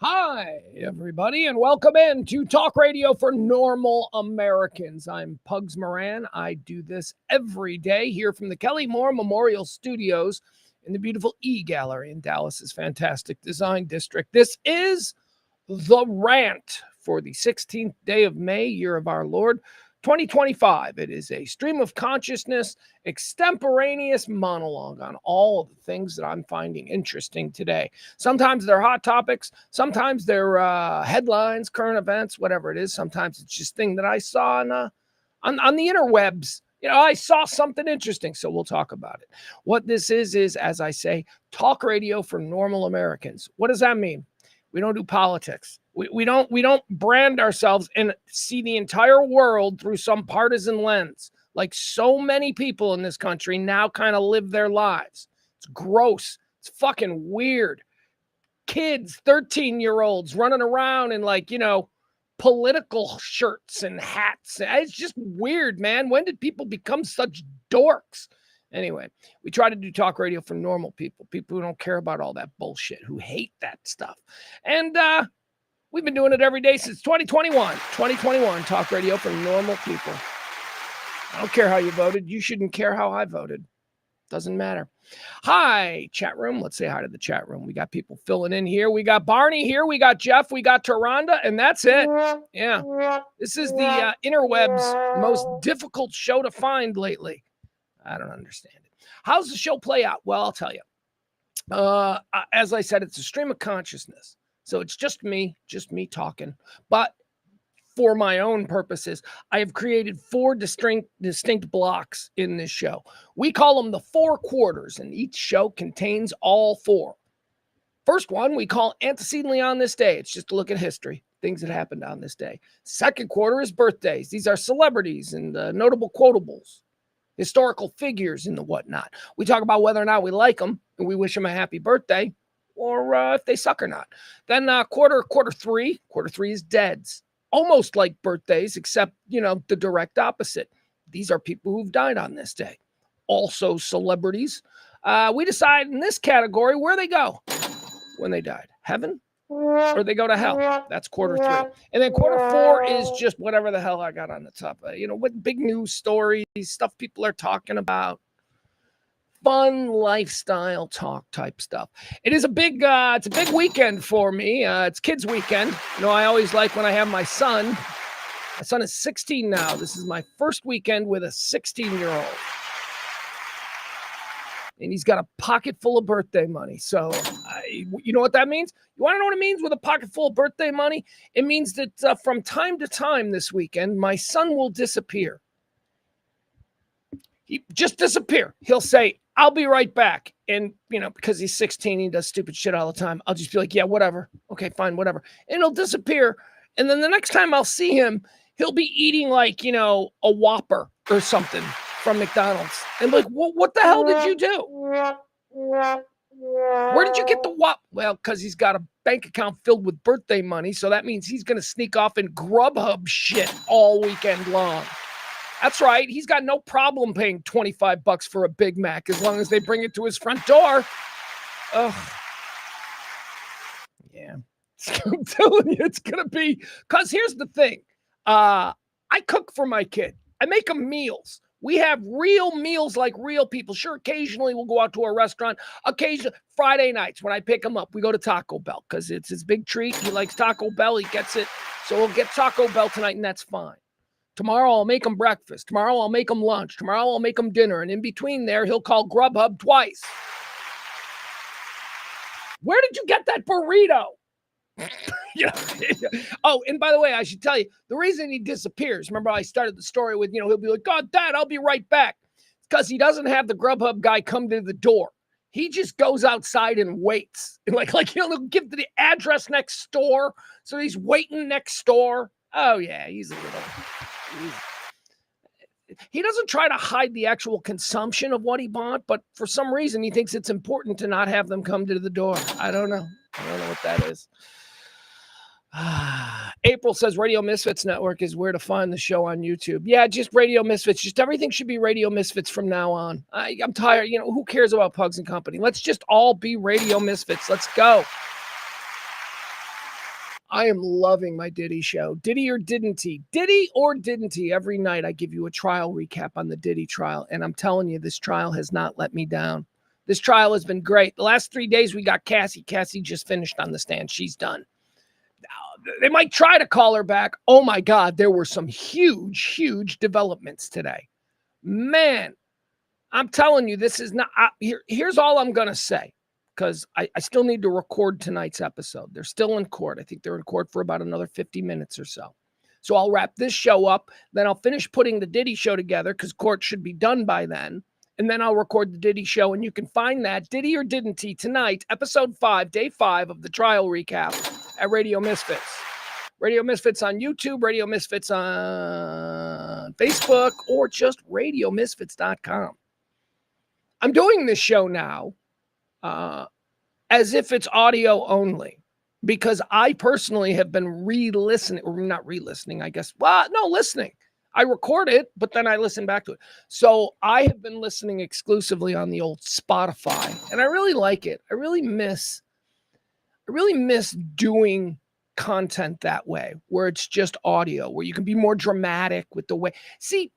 Hi, everybody, and welcome in to Talk Radio for Normal Americans. I'm Pugs Moran. I do this every day here from the Kelly Moore Memorial Studios in the beautiful E Gallery in Dallas's fantastic design district. This is the Rant for the 16th day of May, year of our Lord, 2025. It is a stream of consciousness, extemporaneous monologue on all of the things that I'm finding interesting today. Sometimes they're hot topics, sometimes they're headlines, current events, whatever it is. Sometimes it's just thing that I saw on the interwebs. I saw something interesting, so we'll talk about it. What this is, as I say, talk radio for normal Americans. What does that mean? We don't do politics. We don't brand ourselves and see the entire world through some partisan lens, like so many people in this country now kind of live their lives. It's gross. It's fucking weird. Kids, 13-year-olds running around in political shirts and hats. It's just weird, man. When did people become such dorks? Anyway, we try to do talk radio for normal people who don't care about all that bullshit, who hate that stuff. And we've been doing it every day since 2021. 2021, talk radio for normal people. I don't care how you voted. You shouldn't care how I voted. Doesn't matter. Hi, chat room. Let's say hi to the chat room. We got people filling in here. We got Barney here. We got Jeff. We got Taronda. And that's it. Yeah. This is the interwebs' most difficult show to find lately. I don't understand it. How's the show play out? Well, I'll tell you. As I said, it's a stream of consciousness. So it's just me talking. But for my own purposes, I have created four distinct blocks in this show. We call them the 4 quarters, and each show contains all 4. First one we call Antecedently on This Day. It's just a look at history, things that happened on this day. Second quarter is birthdays. These are celebrities and notable quotables, historical figures and the whatnot. We talk about whether or not we like them and we wish them a happy birthday, or if they suck or not. Then quarter three is deads. Almost like birthdays, except, the direct opposite. These are people who've died on this day. Also celebrities. We decide in this category where they go when they died. Heaven or they go to hell. That's quarter 3. And then quarter 4 is just whatever the hell I got on the top. What big news stories, stuff people are talking about. Fun lifestyle talk type stuff. It is it's a big weekend for me. It's kids weekend. I always like when I have my son. My son is 16 now. This is my first weekend with a 16-year-old. And he's got a pocket full of birthday money. So you know what that means? You want to know what it means with a pocket full of birthday money? It means that from time to time this weekend, my son will disappear. He just disappear. He'll say, I'll be right back. And, because he's 16, he does stupid shit all the time. I'll just be like, yeah, whatever. Okay, fine, whatever. And he'll disappear. And then the next time I'll see him, he'll be eating a Whopper or something from McDonald's. And like, what the hell did you do? Where did you get the Whopper? Well, because he's got a bank account filled with birthday money. So that means he's going to sneak off and Grubhub shit all weekend long. That's right. He's got no problem paying $25 for a Big Mac as long as they bring it to his front door. Ugh. Yeah. I'm telling you, it's going to be, because here's the thing. I cook for my kid. I make him meals. We have real meals like real people. Sure, occasionally we'll go out to a restaurant. Occasionally, Friday nights when I pick him up, we go to Taco Bell because it's his big treat. He likes Taco Bell. He gets it. So we'll get Taco Bell tonight, and that's fine. Tomorrow I'll make him breakfast. Tomorrow I'll make him lunch. Tomorrow I'll make him dinner. And in between there, he'll call Grubhub twice. Where did you get that burrito? Oh, and by the way, I should tell you, the reason he disappears, remember I started the story with, he'll be like, God, Dad, I'll be right back. It's because he doesn't have the Grubhub guy come to the door. He just goes outside and waits. And like he'll give the address next door. So he's waiting next door. Oh, yeah, he doesn't try to hide the actual consumption of what he bought, but for some reason he thinks it's important to not have them come to the door. I don't know what that is. April says Radio Misfits Network is where to find the show on YouTube. Yeah, just Radio Misfits. Just everything should be Radio Misfits from now on. I'm tired. Who cares about Pugs and Company? Let's just all be Radio Misfits. Let's go. I am loving my Diddy show. Diddy or didn't he? Diddy or didn't he? Every night I give you a trial recap on the Diddy trial. And I'm telling you, this trial has not let me down. This trial has been great. The last 3 days we got Cassie. Cassie just finished on the stand. She's done. They might try to call her back. Oh my God, there were some huge developments today. Man, I'm telling you, this is not, here's all I'm going to say, because I still need to record tonight's episode. They're still in court. I think they're in court for about another 50 minutes or so. So I'll wrap this show up. Then I'll finish putting the Diddy show together, because court should be done by then. And then I'll record the Diddy show. And you can find that Diddy or Didn't He tonight, episode 5, day 5 of the trial recap at Radio Misfits. Radio Misfits on YouTube, Radio Misfits on Facebook, or just radiomisfits.com. I'm doing this show now as if it's audio only, because I personally have been re-listening, or not re-listening, I guess. Well, no, listening. I record it, but then I listen back to it. So I have been listening exclusively on the old Spotify, and I really like it. I really miss doing content that way, where it's just audio, where you can be more dramatic with the way. See,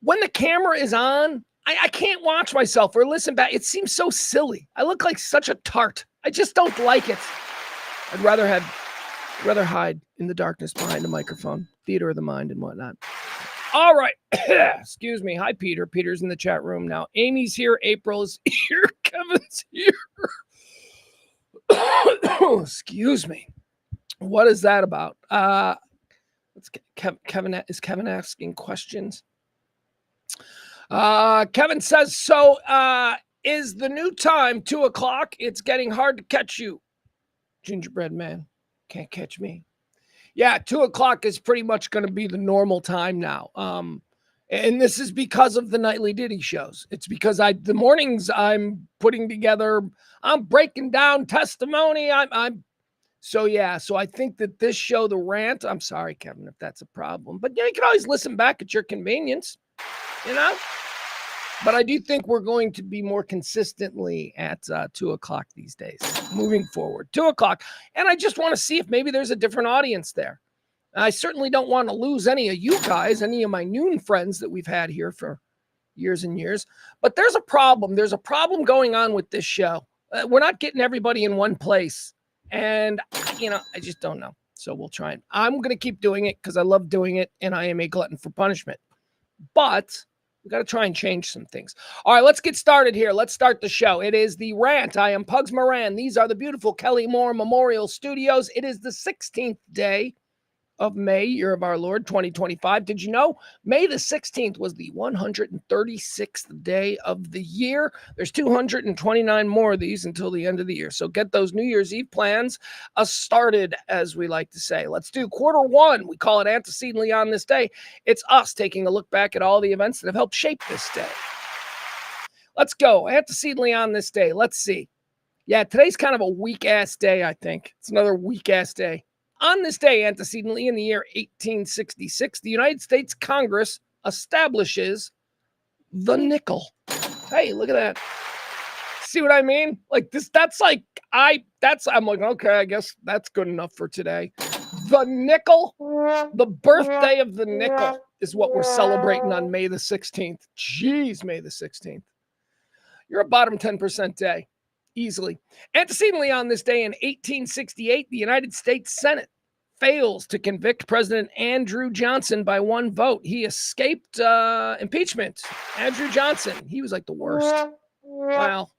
when the camera is on, I can't watch myself or listen back. It seems so silly. I look like such a tart. I just don't like it. I'd rather hide in the darkness behind a microphone, theater of the mind and whatnot. All right. Excuse me. Hi, Peter. Peter's in the chat room now. Amy's here. April's here. Kevin's here. Excuse me. What is that about? Let's get Kevin. Is Kevin asking questions? Kevin says, so is the new time 2:00? It's getting hard to catch you. Gingerbread man. Can't catch me. Yeah, 2:00 is pretty much going to be the normal time now. And this is because of the nightly Diddy shows. It's because the mornings I'm putting together, I'm breaking down testimony. So I think that this show, the Rant, I'm sorry, Kevin, if that's a problem, but you can always listen back at your convenience, But I do think we're going to be more consistently at 2:00 these days, moving forward. 2:00. And I just want to see if maybe there's a different audience there. I certainly don't want to lose any of you guys, any of my noon friends that we've had here for years and years. But there's a problem. There's a problem going on with this show. We're not getting everybody in one place. And, I just don't know. So we'll try. I'm going to keep doing it because I love doing it, and I am a glutton for punishment. But we got to try and change some things. All right, let's get started here. Let's start the show. It is the Rant. I am Pugs Moran. These are the beautiful Kelly Moore Memorial Studios. It is the 16th day of May, year of our Lord, 2025. Did you know May the 16th was the 136th day of the year? There's 229 more of these until the end of the year. So get those New Year's Eve plans started, as we like to say. Let's do quarter one. We call it Antecedently on this day. It's us taking a look back at all the events that have helped shape this day. Let's go. Antecedently on this day. Let's see. Yeah, today's kind of a weak-ass day, I think. It's another weak-ass day. On this day, antecedently, in the year 1866, the United States Congress establishes the nickel. Hey, look at that. See what I mean? Like this, I'm like, okay, I guess that's good enough for today. The nickel, the birthday of the nickel is what we're celebrating on May the 16th. Jeez, May the 16th. You're a bottom 10% day. Easily. Antecedently on this day in 1868, the United States Senate fails to convict President Andrew Johnson by one vote. He escaped impeachment. Andrew Johnson, he was like the worst. Wow.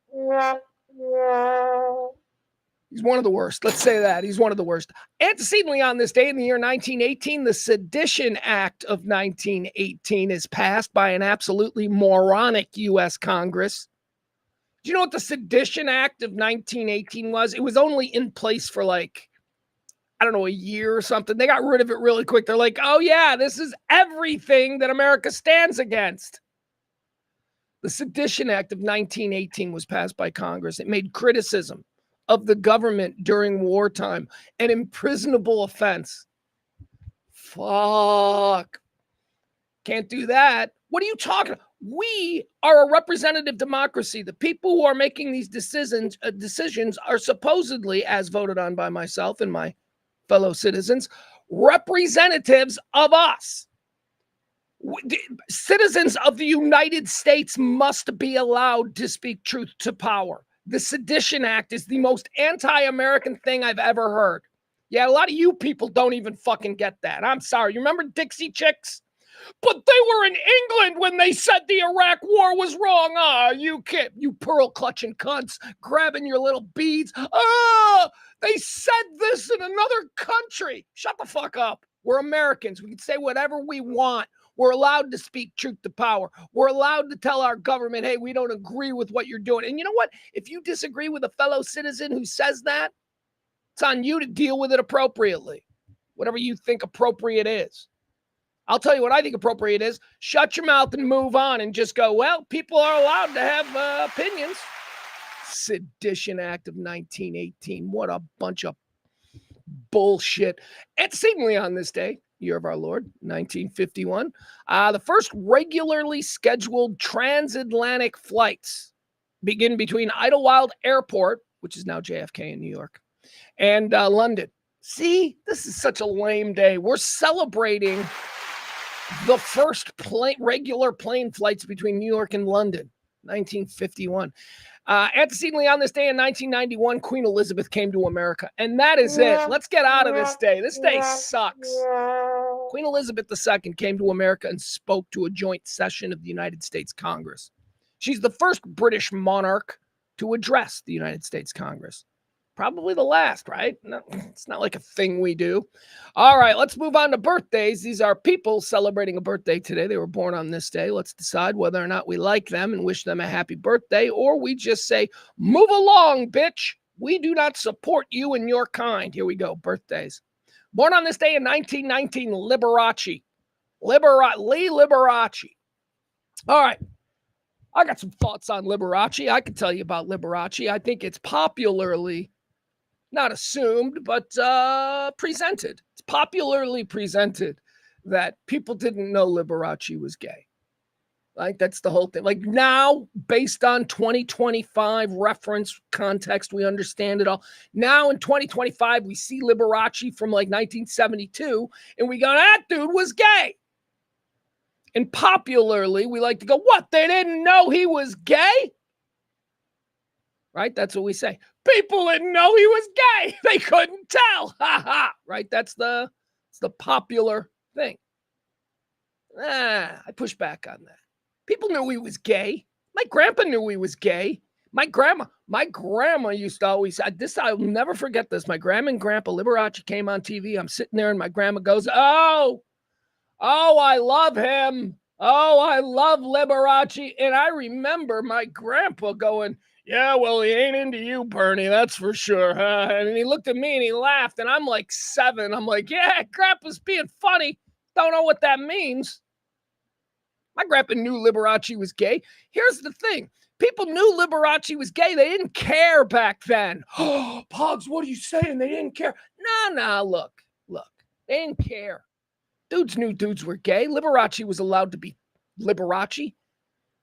He's one of the worst. Let's say that. He's one of the worst. Antecedently on this day in the year 1918, the Sedition Act of 1918 is passed by an absolutely moronic U.S. Congress. Do you know what the Sedition Act of 1918 was? It was only in place for a year or something. They got rid of it really quick. They're like, oh yeah, this is everything that America stands against. The Sedition Act of 1918 was passed by Congress. It made criticism of the government during wartime an imprisonable offense. Fuck. Can't do that. What are you talking about? We are a representative democracy. The people who are making these decisions are supposedly, as voted on by myself and my fellow citizens, representatives of us. Citizens of the United States must be allowed to speak truth to power. The Sedition Act is the most anti-American thing I've ever heard. Yeah, a lot of you people don't even fucking get that. I'm sorry. You remember Dixie Chicks? But they were in England when they said the Iraq war was wrong. You kid, you pearl clutching cunts, grabbing your little beads. They said this in another country. Shut the fuck up. We're Americans. We can say whatever we want. We're allowed to speak truth to power. We're allowed to tell our government, hey, we don't agree with what you're doing. And you know what? If you disagree with a fellow citizen who says that, it's on you to deal with it appropriately, whatever you think appropriate is. I'll tell you what I think appropriate is. Shut your mouth and move on and just go, well, people are allowed to have opinions. Sedition Act of 1918. What a bunch of bullshit. And seemingly on this day, year of our Lord, 1951, the first regularly scheduled transatlantic flights begin between Idlewild Airport, which is now JFK in New York, and London. See, this is such a lame day. We're celebrating the first regular plane flights between New York and London, 1951. Antecedently on this day in 1991, Queen Elizabeth came to America. And that is it. Let's get out of this day. This day sucks. Queen Elizabeth II came to America and spoke to a joint session of the United States Congress. She's the first British monarch to address the United States Congress. Probably the last, right? No, it's not like a thing we do. All right, let's move on to birthdays. These are people celebrating a birthday today. They were born on this day. Let's decide whether or not we like them and wish them a happy birthday, or we just say, move along, bitch. We do not support you and your kind. Here we go, birthdays. Born on this day in 1919, Liberace. Lee Liberace. All right. I got some thoughts on Liberace. I can tell you about Liberace. I think it's popularly, not assumed, but presented. It's popularly presented that people didn't know Liberace was gay. Like, that's the whole thing. Like, now, based on 2025 reference context, we understand it all. Now, in 2025, we see Liberace from, like, 1972, and we go, that dude was gay. And popularly, we like to go, what? They didn't know he was gay? Right? That's what we say. People didn't know he was gay. They couldn't tell. Ha ha. Right? It's the popular thing. I push back on that. People knew he was gay. My grandpa knew he was gay. My grandma used to always, I'll never forget this. My grandma and grandpa, Liberace, came on TV. I'm sitting there and my grandma goes, oh, I love him. Oh, I love Liberace. And I remember my grandpa going, yeah, well, he ain't into you, Bernie, that's for sure. And he looked at me and he laughed. And I'm like 7. I'm like, yeah, grandpa's being funny. Don't know what that means. My grandpa knew Liberace was gay. Here's the thing. People knew Liberace was gay. They didn't care back then. Oh, Pugs, what are you saying? They didn't care. No, look. They didn't care. Dudes knew dudes were gay. Liberace was allowed to be Liberace.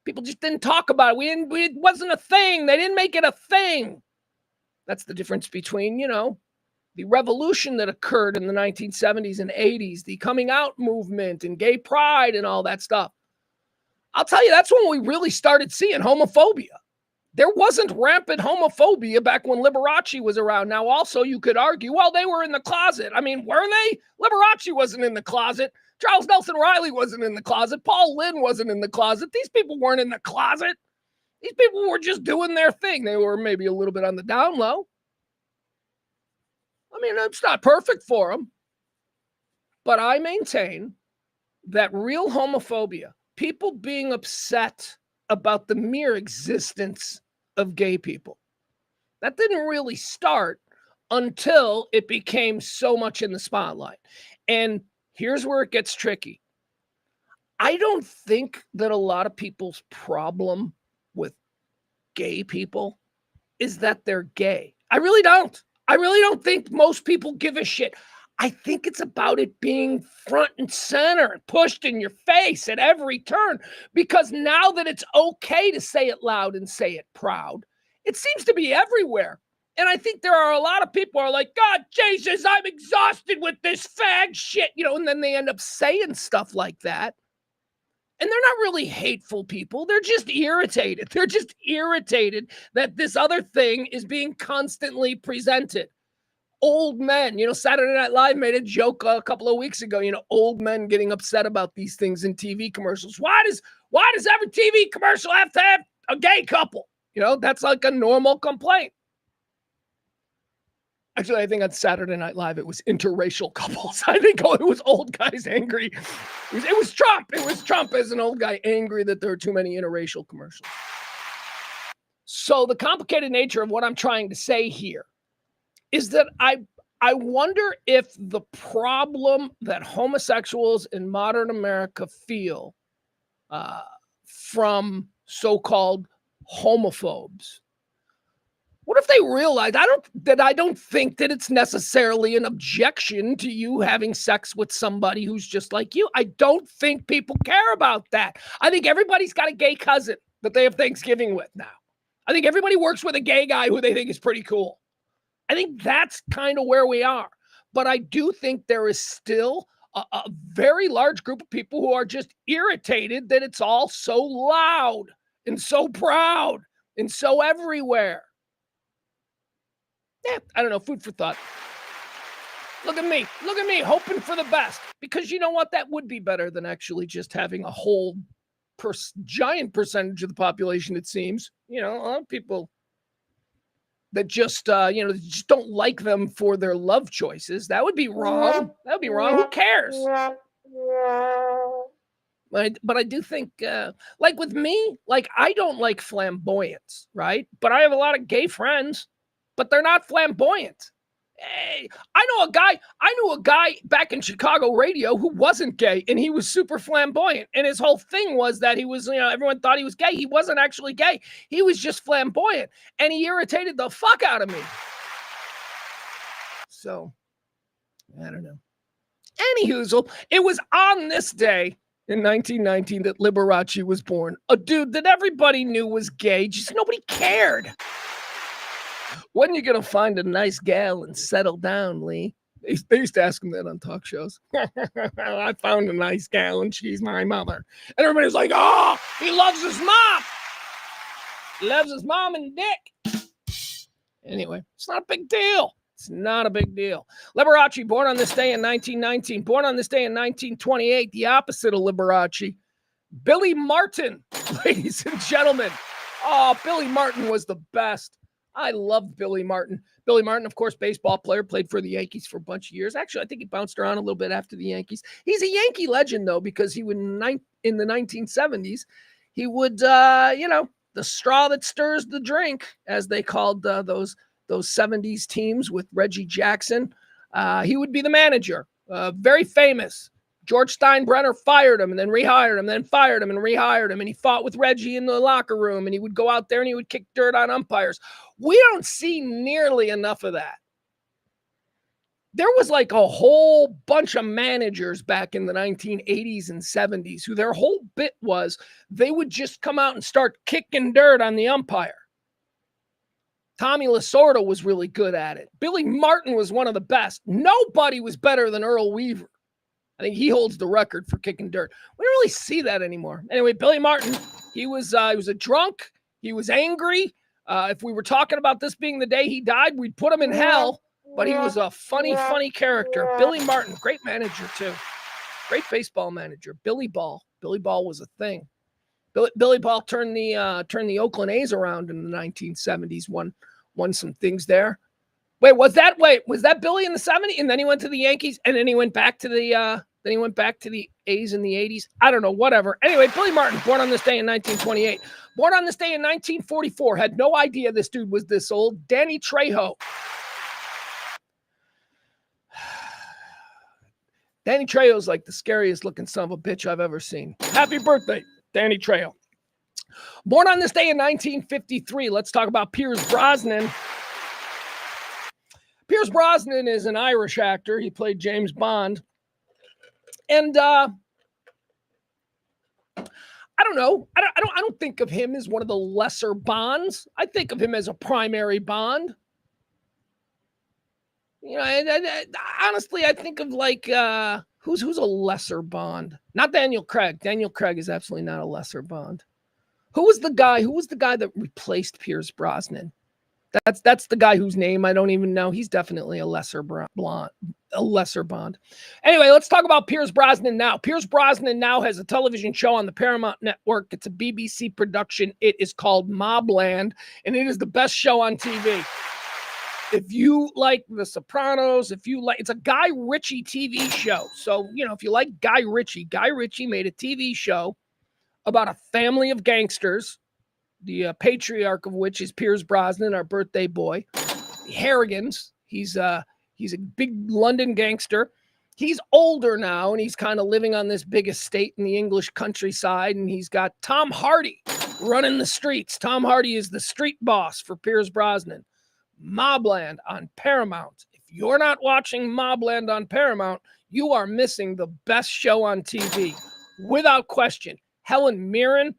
People just didn't talk about it. It wasn't a thing. They didn't make it a thing. That's the difference between, the revolution that occurred in the 1970s and 80s, the coming out movement and gay pride and all that stuff. I'll tell you, that's when we really started seeing homophobia. There wasn't rampant homophobia back when Liberace was around. Now, also, you could argue, well, they were in the closet. I mean, were they? Liberace wasn't in the closet. Charles Nelson Riley wasn't in the closet. Paul Lynde wasn't in the closet. These people weren't in the closet. These people were just doing their thing. They were maybe a little bit on the down low. I mean, it's not perfect for them. But I maintain that real homophobia, people being upset about the mere existence of gay people, that didn't really start until it became so much in the spotlight. And here's where it gets tricky. I don't think that a lot of people's problem with gay people is that they're gay. I really don't. I really don't think most people give a shit. I think it's about it being front and center, pushed in your face at every turn, because now that it's okay to say it loud and say it proud, it seems to be everywhere. And I think there are a lot of people who are like, God, Jesus, I'm exhausted with this fag shit, and then they end up saying stuff like that. And they're not really hateful people. They're just irritated. They're just irritated that this other thing is being constantly presented. Old men, Saturday Night Live made a joke a couple of weeks ago, old men getting upset about these things in TV commercials. Why does every TV commercial have to have a gay couple? That's like a normal complaint. Actually, I think on Saturday Night Live, it was interracial couples. I think it was old guys angry. It was Trump. It was Trump as an old guy angry that there are too many interracial commercials. So the complicated nature of what I'm trying to say here is that I wonder if the problem that homosexuals in modern America feel from so-called homophobes, what if they realize I don't think that it's necessarily an objection to you having sex with somebody who's just like you. I don't think people care about that. I think everybody's got a gay cousin that they have Thanksgiving with now. I think everybody works with a gay guy who they think is pretty cool. I think that's kind of where we are. But I do think there is still a very large group of people who are just irritated that it's all so loud and so proud and so everywhere. Yeah, I don't know, food for thought. Look at me, hoping for the best. Because you know what? That would be better than actually just having a whole giant percentage of the population, it seems. A lot of people that just, just don't like them for their love choices. That would be wrong. That would be wrong. Who cares? But I do think, like with me, I don't like flamboyance, right? But I have a lot of gay friends, but they're not flamboyant. Hey, I knew a guy back in Chicago radio who wasn't gay, and he was super flamboyant. And his whole thing was that he was, everyone thought he was gay. He wasn't actually gay. He was just flamboyant, and he irritated the fuck out of me. So, I don't know. Anywho, it was on this day in 1919 that Liberace was born. A dude that everybody knew was gay, just nobody cared. When are you going to find a nice gal and settle down, Lee? They used to ask him that on talk shows. I found a nice gal and she's my mother. And everybody's like, oh, he loves his mom. He loves his mom and dick. Anyway, it's not a big deal. It's not a big deal. Liberace, born on this day in 1919. Born on this day in 1928. The opposite of Liberace. Billy Martin, ladies and gentlemen. Oh, Billy Martin was the best. I loved Billy Martin. Billy Martin, of course, baseball player, played for the Yankees for a bunch of years. Actually, I think he bounced around a little bit after the Yankees. He's a Yankee legend, though, because he would, in the 1970s, he would, the straw that stirs the drink, as they called those 70s teams with Reggie Jackson. He would be the manager. Very famous. George Steinbrenner fired him and then rehired him, then fired him and rehired him. And he fought with Reggie in the locker room, and he would go out there and he would kick dirt on umpires. We don't see nearly enough of that. There was like a whole bunch of managers back in the 1980s and 70s who their whole bit was they would just come out and start kicking dirt on the umpire. Tommy Lasorda was really good at it. Billy Martin was one of the best. Nobody was better than Earl Weaver. I think he holds the record for kicking dirt. We don't really see that anymore. Anyway, Billy Martin, he was a drunk. He was angry. If we were talking about this being the day he died, we'd put him in hell. But he was a funny character. Billy Martin, great manager too. Great baseball manager. Billy Ball. Billy Ball was a thing. Billy Ball turned the Oakland A's around in the 1970s. Won some things there. Was that Billy in the 70s? And then he went to the Yankees, and then he went back to the A's in the 80s. I don't know, whatever. Anyway, Billy Martin, born on this day in 1928. Born on this day in 1944. Had no idea this dude was this old. Danny Trejo. Danny Trejo's like the scariest looking son of a bitch I've ever seen. Happy birthday, Danny Trejo. Born on this day in 1953. Let's talk about Pierce Brosnan. Pierce Brosnan is an Irish actor. He played James Bond. And I don't know. I don't think of him as one of the lesser Bonds. I think of him as a primary Bond. You know, honestly, I think of like who's a lesser Bond? Not Daniel Craig. Daniel Craig is absolutely not a lesser Bond. Who was the guy that replaced Pierce Brosnan? That's the guy whose name I don't even know. He's definitely a lesser Bond. Anyway, let's talk about Pierce Brosnan now. Pierce Brosnan now has a television show on the Paramount Network. It's a BBC production. It is called Mobland, and it is the best show on TV. If you like The Sopranos, it's a Guy Ritchie TV show. So, you know, if you like Guy Ritchie made a TV show about a family of gangsters, the patriarch of which is Pierce Brosnan, our birthday boy. The Harrigans. He's a big London gangster. He's older now, and he's kind of living on this big estate in the English countryside, and he's got Tom Hardy running the streets. Tom Hardy is the street boss for Pierce Brosnan. Mobland on Paramount. If you're not watching Mobland on Paramount, you are missing the best show on TV, without question. Helen Mirren,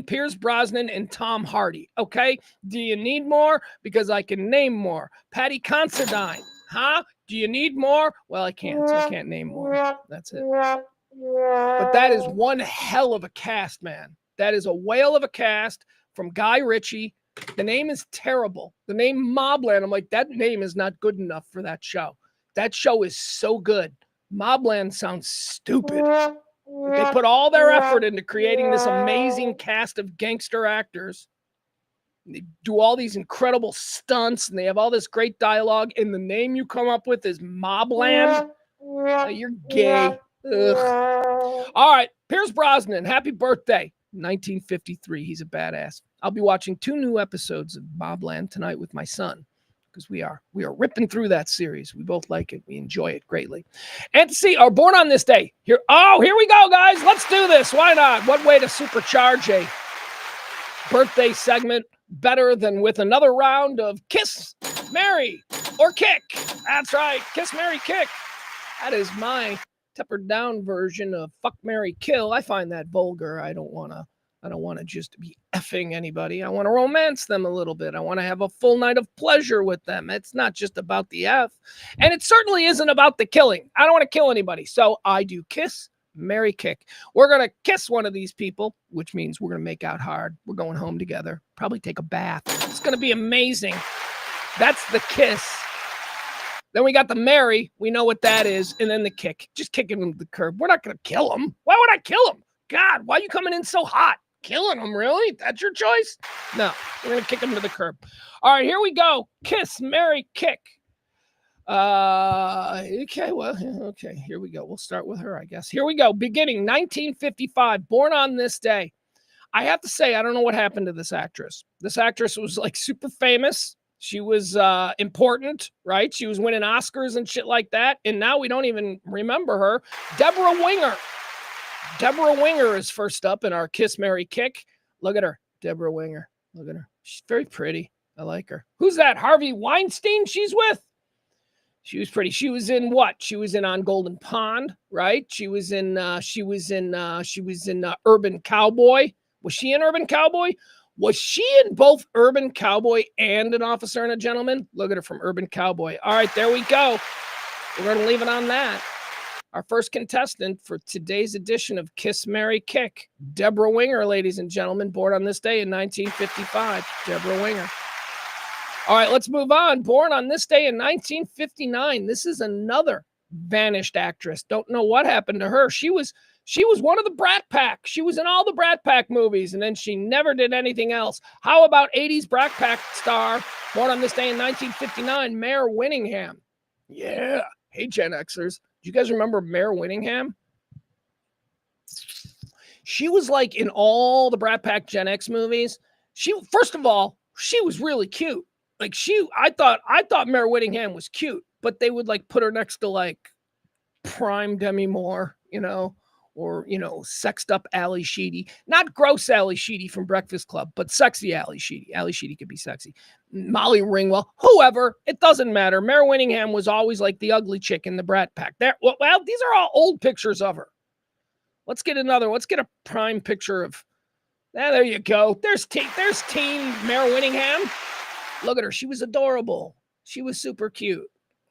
Pierce Brosnan, and Tom Hardy. Okay? Do you need more? Because I can name more. Patty Considine. Huh? Do you need more? Well, I can't. I can't name more. That's it. But that is one hell of a cast, man. That is a whale of a cast from Guy Ritchie. The name is terrible. The name Mobland, I'm like, that name is not good enough for that show. That show is so good. Mobland sounds stupid. They put all their effort into creating this amazing cast of gangster actors. They do all these incredible stunts, and they have all this great dialogue, and the name you come up with is Mobland. You're gay. Ugh. All right, Pierce Brosnan, happy birthday. 1953. He's a badass. I'll be watching 2 new episodes of Mobland tonight with my son, because we are ripping through that series. We both like it. We enjoy it greatly. And to see our Born on This Day. Here we go, guys. Let's do this. Why not? What way to supercharge a birthday segment better than with another round of Kiss, Marry, or Kick? That's right. Kiss, Marry, Kick. That is my tempered down version of Fuck, Marry, Kill. I find that vulgar. I don't want to just be effing anybody. I want to romance them a little bit. I want to have a full night of pleasure with them. It's not just about the F. And it certainly isn't about the killing. I don't want to kill anybody. So I do Kiss, Marry, Kick. We're going to kiss one of these people, which means we're going to make out hard. We're going home together. Probably take a bath. It's going to be amazing. That's the kiss. Then we got the marry. We know what that is. And then the kick. Just kicking him to the curb. We're not going to kill him. Why would I kill him? God, why are you coming in so hot? Killing him, really? That's your choice? No, we're going to kick him to the curb. All right, here we go. Kiss, marry, kick. Okay, here we go. We'll start with her, I guess. Here we go. Beginning 1955, Born on This Day. I have to say, I don't know what happened to this actress. This actress was like super famous. She was important, right? She was winning Oscars and shit like that. And now we don't even remember her. Deborah Winger. Deborah Winger is first up in our Kiss, Marry, Kick. Look at her. Deborah Winger. Look at her. She's very pretty. I like her. Who's that? Harvey Weinstein she's with? She was pretty. She was in what? She was in On Golden Pond, right? She was in Urban Cowboy. Was she in Urban Cowboy? Was she in both Urban Cowboy and An Officer and a Gentleman? Look at her from Urban Cowboy. All right, there we go. We're going to leave it on that. Our first contestant for today's edition of Kiss, Marry, Kick, Deborah Winger, ladies and gentlemen, born on this day in 1955. Deborah Winger. All right, let's move on. Born on this day in 1959. This is another vanished actress. Don't know what happened to her. She was one of the Brat Pack. She was in all the Brat Pack movies, and then she never did anything else. How about 80s Brat Pack star, born on this day in 1959, Mare Winningham? Yeah. Hey, Gen Xers. Do you guys remember Mare Winningham? She was like in all the Brat Pack Gen X movies. First of all, she was really cute. Like I thought Mare Winningham was cute, but they would like put her next to like prime Demi Moore, or, sexed up Ally Sheedy. Not gross Ally Sheedy from Breakfast Club, but sexy Ally Sheedy. Ally Sheedy could be sexy. Molly Ringwell, whoever, it doesn't matter. Mare Winningham was always like the ugly chick in the Brat Pack. Well, these are all old pictures of her. Let's get a prime picture of, there you go. There's teen Mare Winningham. Look at her. She was adorable. She was super cute.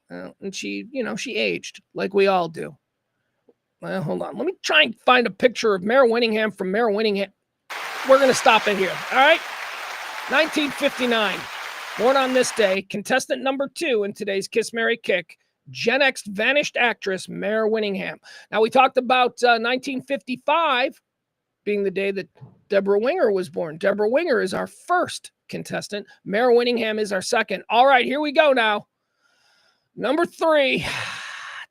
And she aged like we all do. Well, hold on. Let me try and find a picture of Mare Winningham from Mare Winningham. We're going to stop it here. All right. 1959. Born on this day, contestant number 2 in today's Kiss, Marry, Kick, Gen X vanished actress Mare Winningham. Now, we talked about 1955 being the day that Deborah Winger was born. Deborah Winger is our first contestant. Mare Winningham is our second. All right, here we go now. Number 3,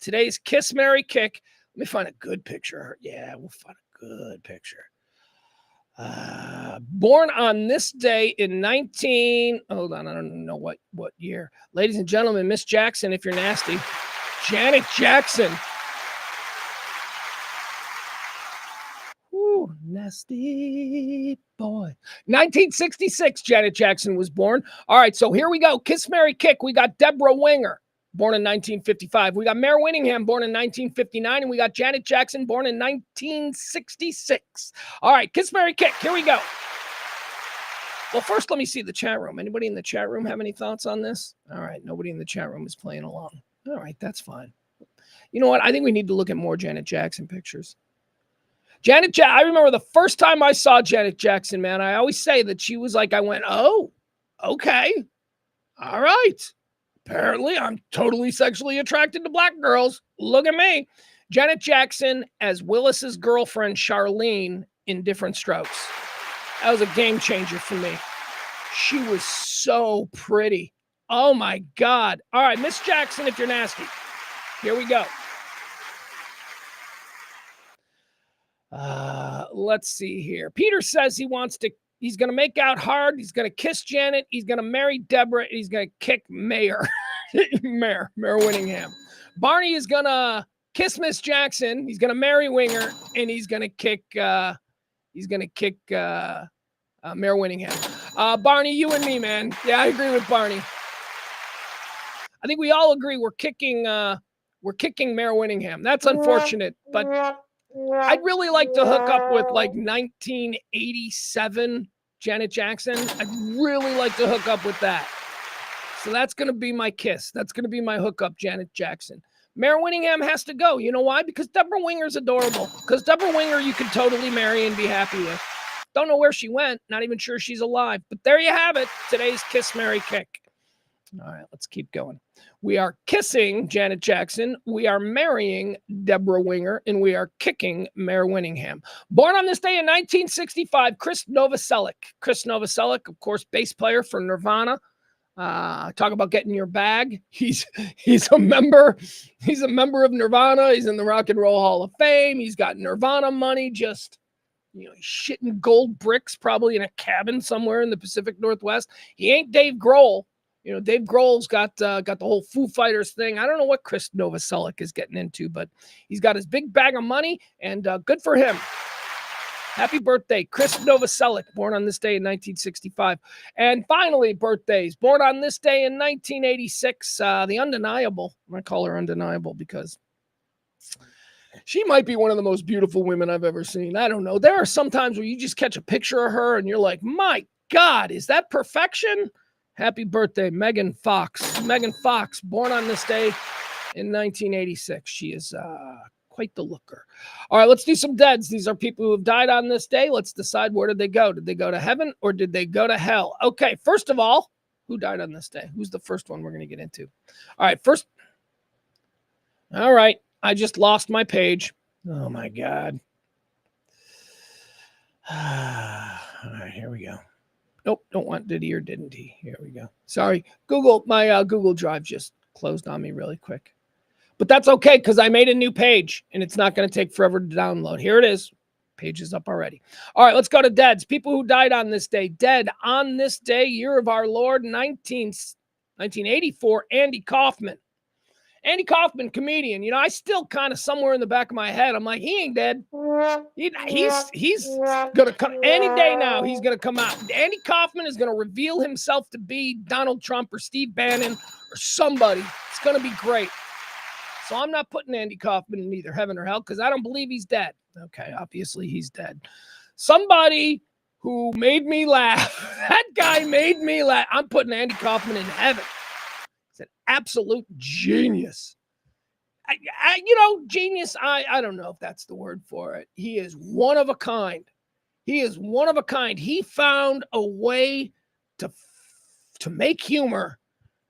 today's Kiss, Marry, Kick. Let me find a good picture. Yeah, we'll find a good picture. Born on this day in hold on, I don't know what year. Ladies and gentlemen, Miss Jackson, if you're nasty. Janet Jackson. Ooh, nasty boy. 1966, Janet Jackson was born. All right, so here we go. Kiss, Marry, Kick. We got Deborah Winger, born in 1955. We got Mare Winningham, born in 1959. And we got Janet Jackson, born in 1966. All right, Kiss, Marry, Kick. Here we go. Well, first, let me see the chat room. Anybody in the chat room have any thoughts on this? All right, nobody in the chat room is playing along. All right, that's fine. You know what? I think we need to look at more Janet Jackson pictures. I remember the first time I saw Janet Jackson, man, I always say that she was like, I went, oh, okay. All right. Apparently, I'm totally sexually attracted to black girls. Look at me. Janet Jackson as Willis's girlfriend, Charlene, in Different Strokes. That was a game changer for me. She was so pretty. Oh, my God. All right, Miss Jackson, if you're nasty. Here we go. Let's see here. Peter says he's going to make out hard. He's going to kiss Janet. He's going to marry Deborah. He's going to kick Mare Winningham. Barney is going to kiss Miss Jackson. He's going to marry Winger, and he's going to kick Mare Winningham. Barney, you and me, man. Yeah, I agree with Barney. I think we all agree we're kicking Mare Winningham. That's unfortunate, but I'd really like to hook up with like 1987 Janet Jackson. I'd really like to hook up with that. So that's going to be my kiss. That's going to be my hookup, Janet Jackson. Mare Winningham has to go. You know why? Because Deborah Winger's adorable. Because Deborah Winger you could totally marry and be happy with. Don't know where she went. Not even sure she's alive. But there you have it. Today's Kiss, Marry, Kick. All right, let's keep going. We are kissing Janet Jackson. We are marrying Deborah Winger, and we are kicking Mare Winningham. Born on this day in 1965, Chris Novoselic. Chris Novoselic, of course, bass player for Nirvana. Talk about getting your bag. He's a member. He's a member of Nirvana. He's in the Rock and Roll Hall of Fame. He's got Nirvana money. Just he's shitting gold bricks, probably in a cabin somewhere in the Pacific Northwest. He ain't Dave Grohl. Dave Grohl's got the whole Foo Fighters thing. I don't know what Chris Novoselic is getting into, but he's got his big bag of money, and good for him. Happy birthday, Chris Novoselic, born on this day in 1965. And finally, birthdays. Born on this day in 1986, the Undeniable. I'm going to call her Undeniable because she might be one of the most beautiful women I've ever seen. I don't know. There are some times where you just catch a picture of her, and you're like, my God, is that perfection? Happy birthday, Megan Fox. Megan Fox, born on this day in 1986. She is quite the looker. All right, let's do some deads. These are people who have died on this day. Let's decide, where did they go? Did they go to heaven or did they go to hell? Okay, first of all, who died on this day? Who's the first one we're going to get into? All right, first. All right, I just lost my page. Oh, my God. All right, here we go. Nope, don't want did he or didn't he. Here we go. Sorry, Google, my Google Drive just closed on me really quick. But that's okay because I made a new page and it's not going to take forever to download. Here it is. Page is up already. All right, let's go to deads. People who died on this day. Dead on this day, year of our Lord, 1984, Andy Kaufman. Andy Kaufman, comedian. You know, I still kind of somewhere in the back of my head, I'm like, he ain't dead. He's gonna come any day now. He's gonna come out. Andy Kaufman is gonna reveal himself to be Donald Trump or Steve Bannon or somebody. It's gonna be great. So I'm not putting Andy Kaufman in either heaven or hell because I don't believe he's dead. Okay, obviously he's dead. Somebody who made me laugh. That guy made me laugh. I'm putting Andy Kaufman in heaven. He's an absolute genius. Genius, I don't know if that's the word for it. He is one of a kind. He found a way to make humor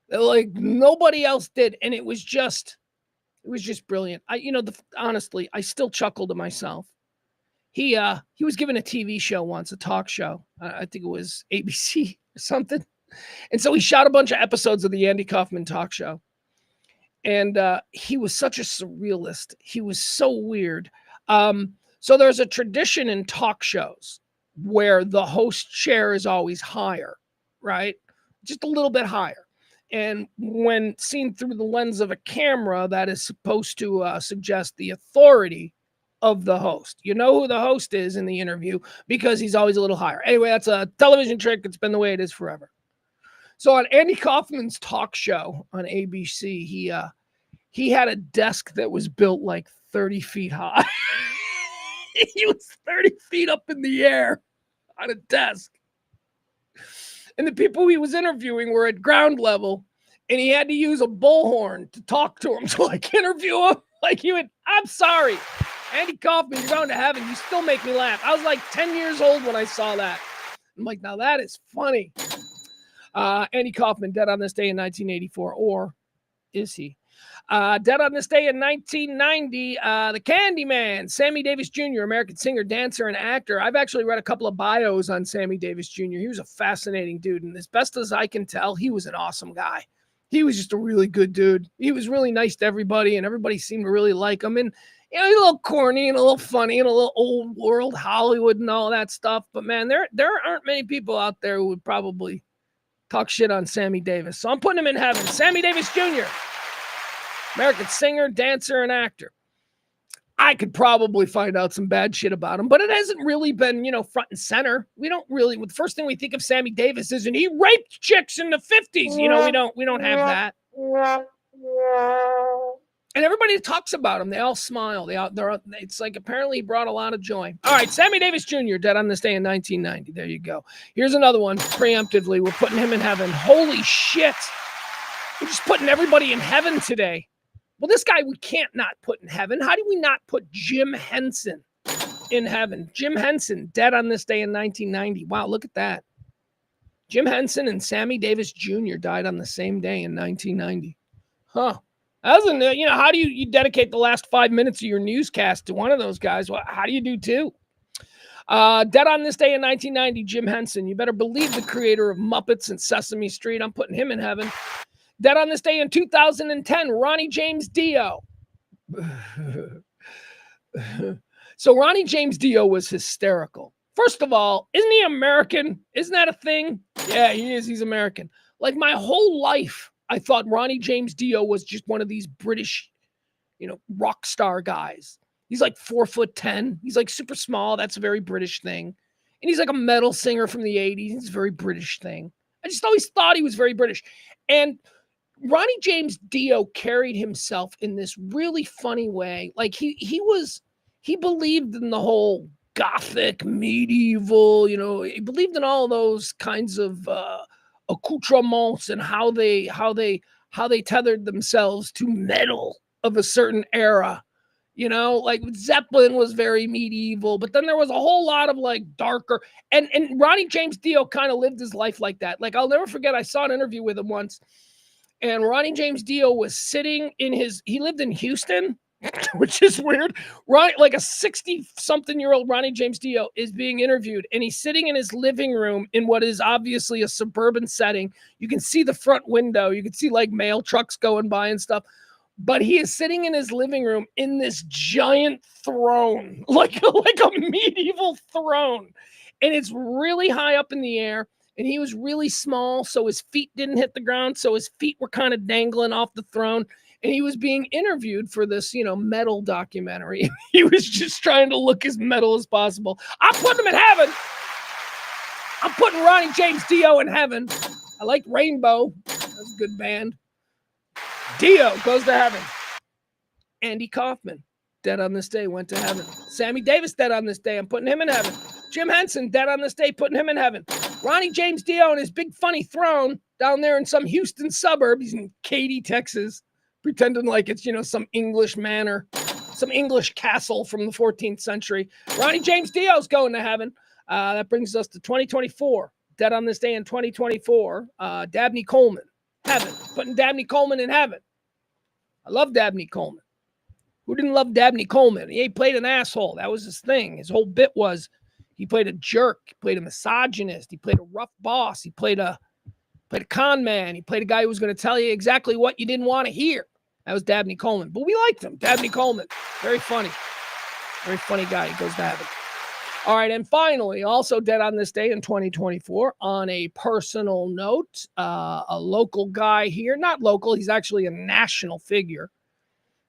that like nobody else did. And it was just brilliant. Honestly, I still chuckle to myself. He was given a TV show once, a talk show. I think it was ABC or something. And so he shot a bunch of episodes of the Andy Kaufman talk show. And he was such a surrealist. He was so weird. So there's a tradition in talk shows where the host chair is always higher, right? Just a little bit higher. And when seen through the lens of a camera, that is supposed to suggest the authority of the host. You know who the host is in the interview because he's always a little higher. Anyway, that's a television trick. It's been the way it is forever. So on Andy Kaufman's talk show on ABC, he had a desk that was built like 30 feet high. He was 30 feet up in the air on a desk. And the people he was interviewing were at ground level, and he had to use a bullhorn to talk to him to like interview him. Like I'm sorry, Andy Kaufman, you're going to heaven. You still make me laugh. I was like 10 years old when I saw that. I'm like, now that is funny. Andy Kaufman, dead on this day in 1984, or is he? Dead on this day in 1990, the Candyman, Sammy Davis Jr., American singer, dancer, and actor. I've actually read a couple of bios on Sammy Davis Jr. He was a fascinating dude, and as best as I can tell, he was an awesome guy. He was just a really good dude. He was really nice to everybody, and everybody seemed to really like him. And he's a little corny and a little funny and a little old world Hollywood and all that stuff. But man, there aren't many people out there who would probably talk shit on Sammy Davis. So I'm putting him in heaven. Sammy Davis Jr., American singer, dancer, and actor. I could probably find out some bad shit about him, but it hasn't really been, front and center. We don't really, the first thing we think of Sammy Davis is, and he raped chicks in the 50s. We don't have that. And everybody talks about him. They all smile. It's like apparently he brought a lot of joy. All right, Sammy Davis Jr., dead on this day in 1990. There you go. Here's another one, preemptively. We're putting him in heaven. Holy shit. We're just putting everybody in heaven today. Well, this guy we can't not put in heaven. How do we not put Jim Henson in heaven? Jim Henson, dead on this day in 1990. Wow, look at that. Jim Henson and Sammy Davis Jr. died on the same day in 1990. Huh. How do you dedicate the last 5 minutes of your newscast to one of those guys? Well, how do you do two? Dead on this day in 1990, Jim Henson. You better believe the creator of Muppets and Sesame Street. I'm putting him in heaven. Dead on this day in 2010, Ronnie James Dio. So Ronnie James Dio was hysterical. First of all, isn't he American? Isn't that a thing? Yeah, he is. He's American. Like my whole life, I thought Ronnie James Dio was just one of these British, rock star guys. He's like 4'10". He's like super small. That's a very British thing. And he's like a metal singer from the 80s. It's a very British thing. I just always thought he was very British. And Ronnie James Dio carried himself in this really funny way. Like he believed in the whole Gothic, medieval, he believed in all those kinds of accoutrements and how they tethered themselves to metal of a certain era. Like Zeppelin was very medieval, but then there was a whole lot of like darker and Ronnie James Dio kind of lived his life like that. Like I'll never forget, I saw an interview with him once. And Ronnie James Dio was sitting he lived in Houston, which is weird. Like a 60-something-year-old Ronnie James Dio is being interviewed, and he's sitting in his living room in what is obviously a suburban setting. You can see the front window. You can see like mail trucks going by and stuff. But he is sitting in his living room in this giant throne, like a medieval throne. And it's really high up in the air. And he was really small, so his feet didn't hit the ground. So his feet were kind of dangling off the throne. and he was being interviewed for this, metal documentary. He was just trying to look as metal as possible. I'm putting him in heaven. I'm putting Ronnie James Dio in heaven. I like Rainbow. That's a good band. Dio goes to heaven. Andy Kaufman, dead on this day, went to heaven. Sammy Davis, dead on this day. I'm putting him in heaven. Jim Henson, dead on this day, putting him in heaven. Ronnie James Dio and his big funny throne down there in some Houston suburb. He's in Katy, Texas, pretending like it's, some English manor, some English castle from the 14th century. Ronnie James Dio's going to heaven. That brings us to 2024. Dead on this day in 2024. Dabney Coleman, heaven. Putting Dabney Coleman in heaven. I love Dabney Coleman. Who didn't love Dabney Coleman? He played an asshole. That was his thing. His whole bit was he played a jerk. He played a misogynist. He played a rough boss. He played a con man. He played a guy who was going to tell you exactly what you didn't want to hear. That was Dabney Coleman. But we liked him. Dabney Coleman. Very funny. Very funny guy. He goes to heaven. All right. And finally, also dead on this day in 2024, on a personal note, a local guy here. Not local. He's actually a national figure.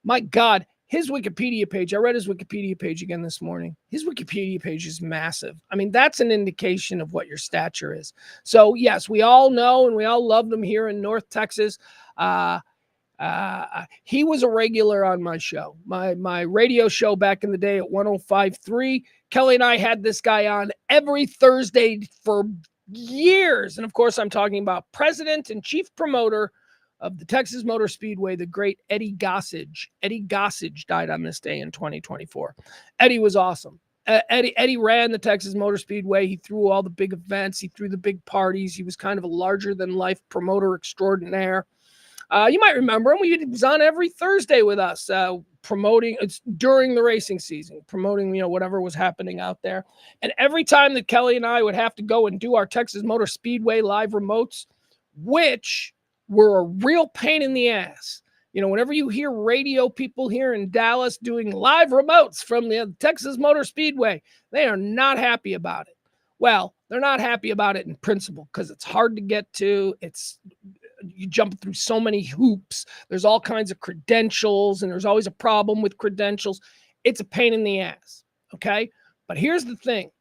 My God. His Wikipedia page, I read his Wikipedia page again this morning. His Wikipedia page is massive. I mean, that's an indication of what your stature is. So, yes, we all know and we all loved him here in North Texas. He was a regular on my show, my radio show back in the day at 105.3. Kelly and I had this guy on every Thursday for years. And, of course, I'm talking about president and chief promoter of the Texas Motor Speedway, the great Eddie Gossage. Eddie Gossage died on this day in 2024. Eddie was awesome. Eddie ran the Texas Motor Speedway. He threw all the big events. He threw the big parties. He was kind of a larger-than-life promoter extraordinaire. You might remember him. He was on every Thursday with us, promoting. It's during the racing season, promoting whatever was happening out there. And every time that Kelly and I would have to go and do our Texas Motor Speedway live remotes, which were a real pain in the ass. Whenever you hear radio people here in Dallas doing live remotes from the Texas Motor Speedway, they are not happy about it. Well, they're not happy about it in principle because it's hard to get to. You jump through so many hoops. There's all kinds of credentials, and there's always a problem with credentials. It's a pain in the ass, okay? But here's the thing.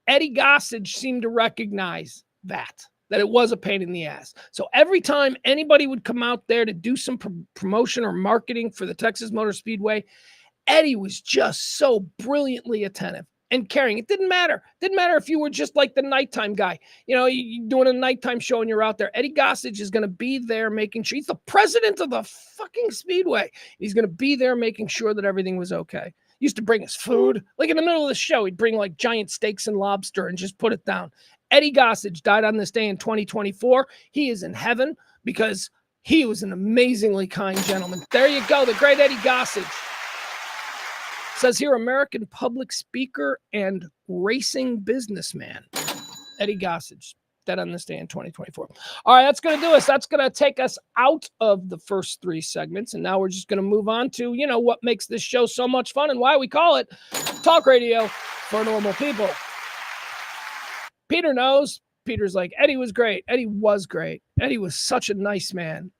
Eddie Gossage seemed to recognize that it was a pain in the ass. So every time anybody would come out there to do some promotion or marketing for the Texas Motor Speedway, Eddie was just so brilliantly attentive and caring. It didn't matter. Didn't matter if you were just like the nighttime guy. You're doing a nighttime show and you're out there. Eddie Gossage is going to be there making sure. He's the president of the fucking Speedway. He's going to be there making sure that everything was okay. He used to bring us food. Like in the middle of the show, he'd bring like giant steaks and lobster and just put it down. Eddie Gossage died on this day in 2024. He is in heaven because he was an amazingly kind gentleman. There you go, the great Eddie Gossage. Says here, American public speaker and racing businessman. Eddie Gossage, dead on this day in 2024. All right, that's going to do us. That's going to take us out of the first three segments. And now we're just going to move on to, what makes this show so much fun and why we call it Talk Radio for Normal People. Peter knows. Peter's like, Eddie was great. Eddie was great. Eddie was such a nice man.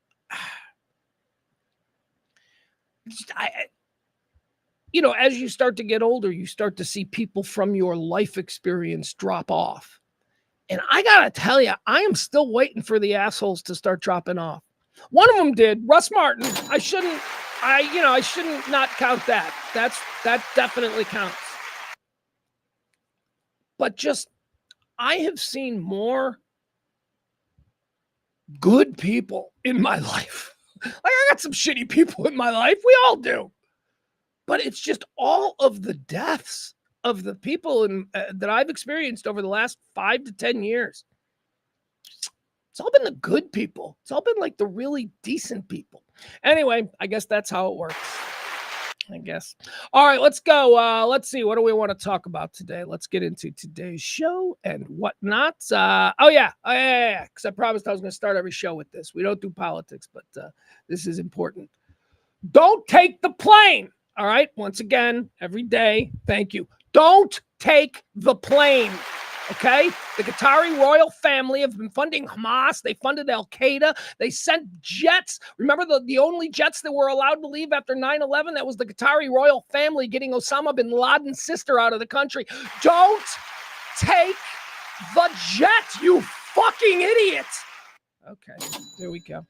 As you start to get older, you start to see people from your life experience drop off. And I got to tell you, I am still waiting for the assholes to start dropping off. One of them did, Russ Martin. I shouldn't not count that. That definitely counts. But I have seen more good people in my life. Like, I got some shitty people in my life. We all do. But it's just all of the deaths of the people that I've experienced over the last 5 to 10 years. It's all been the good people. It's all been like the really decent people. Anyway, I guess that's how it works. I guess. All right, let's go. Let's see. What do we want to talk about today? Let's get into today's show and whatnot. Because I promised I was going to start every show with this. We don't do politics, but this is important. Don't take the plane. All right. Once again, every day. Thank you. Don't take the plane. Okay, the Qatari royal family have been funding Hamas. They funded Al Qaeda. They sent jets. Remember the only jets that were allowed to leave after 9/11? That was the Qatari royal family getting Osama bin Laden's sister out of the country. Don't take the jet, you fucking idiot. Okay, there we go.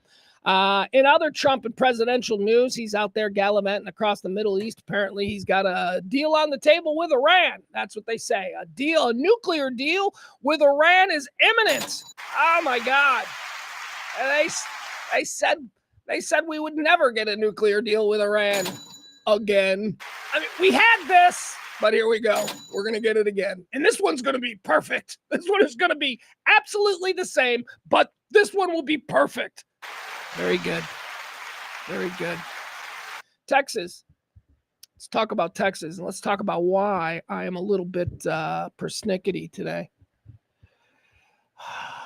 In other Trump and presidential news, he's out there gallivanting across the Middle East. Apparently, he's got a deal on the table with Iran. That's what they say. A nuclear deal with Iran is imminent. Oh my God! And they said we would never get a nuclear deal with Iran again. I mean, we had this, but here we go. We're gonna get it again, and this one's gonna be perfect. This one is gonna be absolutely the same, but this one will be perfect. Very good. Very good. Texas. Let's talk about Texas, and let's talk about why I am a little bit persnickety today.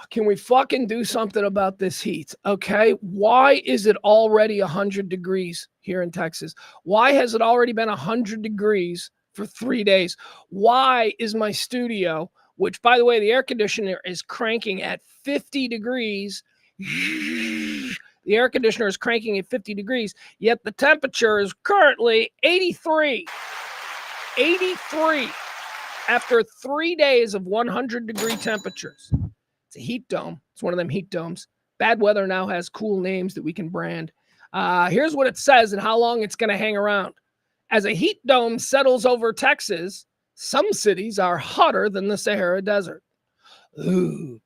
Can we fucking do something about this heat? Okay. Why is it already 100 degrees here in Texas? Why has it already been 100 degrees for 3 days? Why is my studio, which by the way, the air conditioner is cranking at 50 degrees. The air conditioner is cranking at 50 degrees, yet the temperature is currently 83. 83 after 3 days of 100-degree temperatures. It's a heat dome. It's one of them heat domes. Bad weather now has cool names that we can brand. Here's what it says and how long it's going to hang around. As a heat dome settles over Texas, some cities are hotter than the Sahara Desert. Ooh.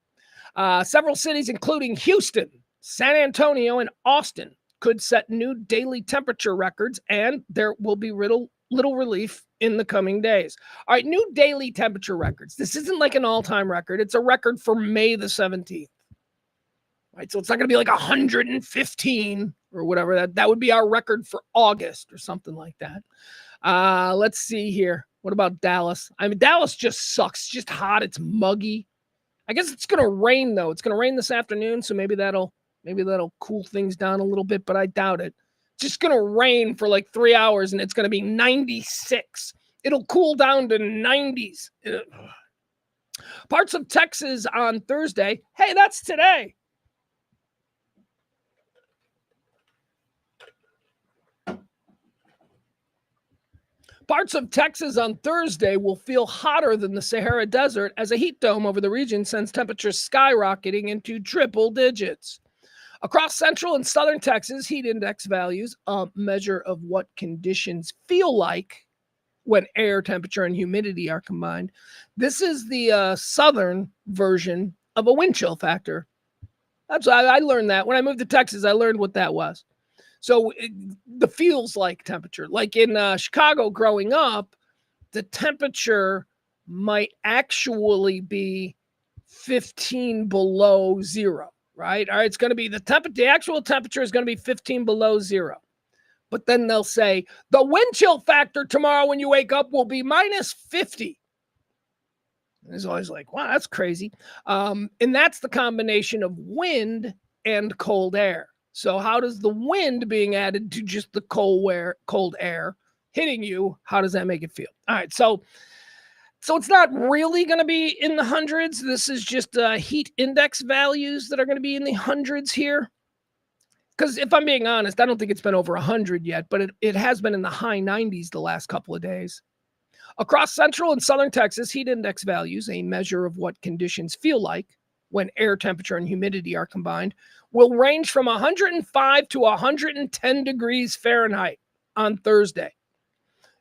Several cities, including Houston, San Antonio, and Austin, could set new daily temperature records, and there will be little relief in the coming days. All right, new daily temperature records. This isn't like an all-time record. It's a record for May the 17th. Right, so it's not going to be like 115 or whatever. That would be our record for August or something like that. Let's see here. What about Dallas? I mean, Dallas just sucks. It's just hot. It's muggy. I guess it's going to rain, though. It's going to rain this afternoon, so maybe that'll cool things down a little bit, but I doubt it. It's just going to rain for like 3 hours, and it's going to be 96. It'll cool down to 90s. Parts of Texas on Thursday. Hey, that's today. Parts of Texas on Thursday will feel hotter than the Sahara Desert as a heat dome over the region sends temperatures skyrocketing into triple digits. Across central and southern Texas, heat index values, a measure of what conditions feel like when air temperature and humidity are combined. This is the southern version of a wind chill factor. That's I learned that. When I moved to Texas, I learned what that was. So the feels like temperature, like in Chicago growing up, the temperature might actually be 15 below zero, right? All right, it's going to be the actual temperature is going to be 15 below zero. But then they'll say the wind chill factor tomorrow when you wake up will be minus 50. And it's always like, wow, that's crazy. And that's the combination of wind and cold air. So how does the wind being added to just the cold air hitting you, how does that make it feel? All right, so it's not really going to be in the hundreds. This is just heat index values that are going to be in the hundreds here. Because if I'm being honest, I don't think it's been over 100 yet, but it has been in the high 90s the last couple of days. Across central and southern Texas, heat index values, a measure of what conditions feel like when air temperature and humidity are combined, will range from 105 to 110 degrees Fahrenheit on Thursday.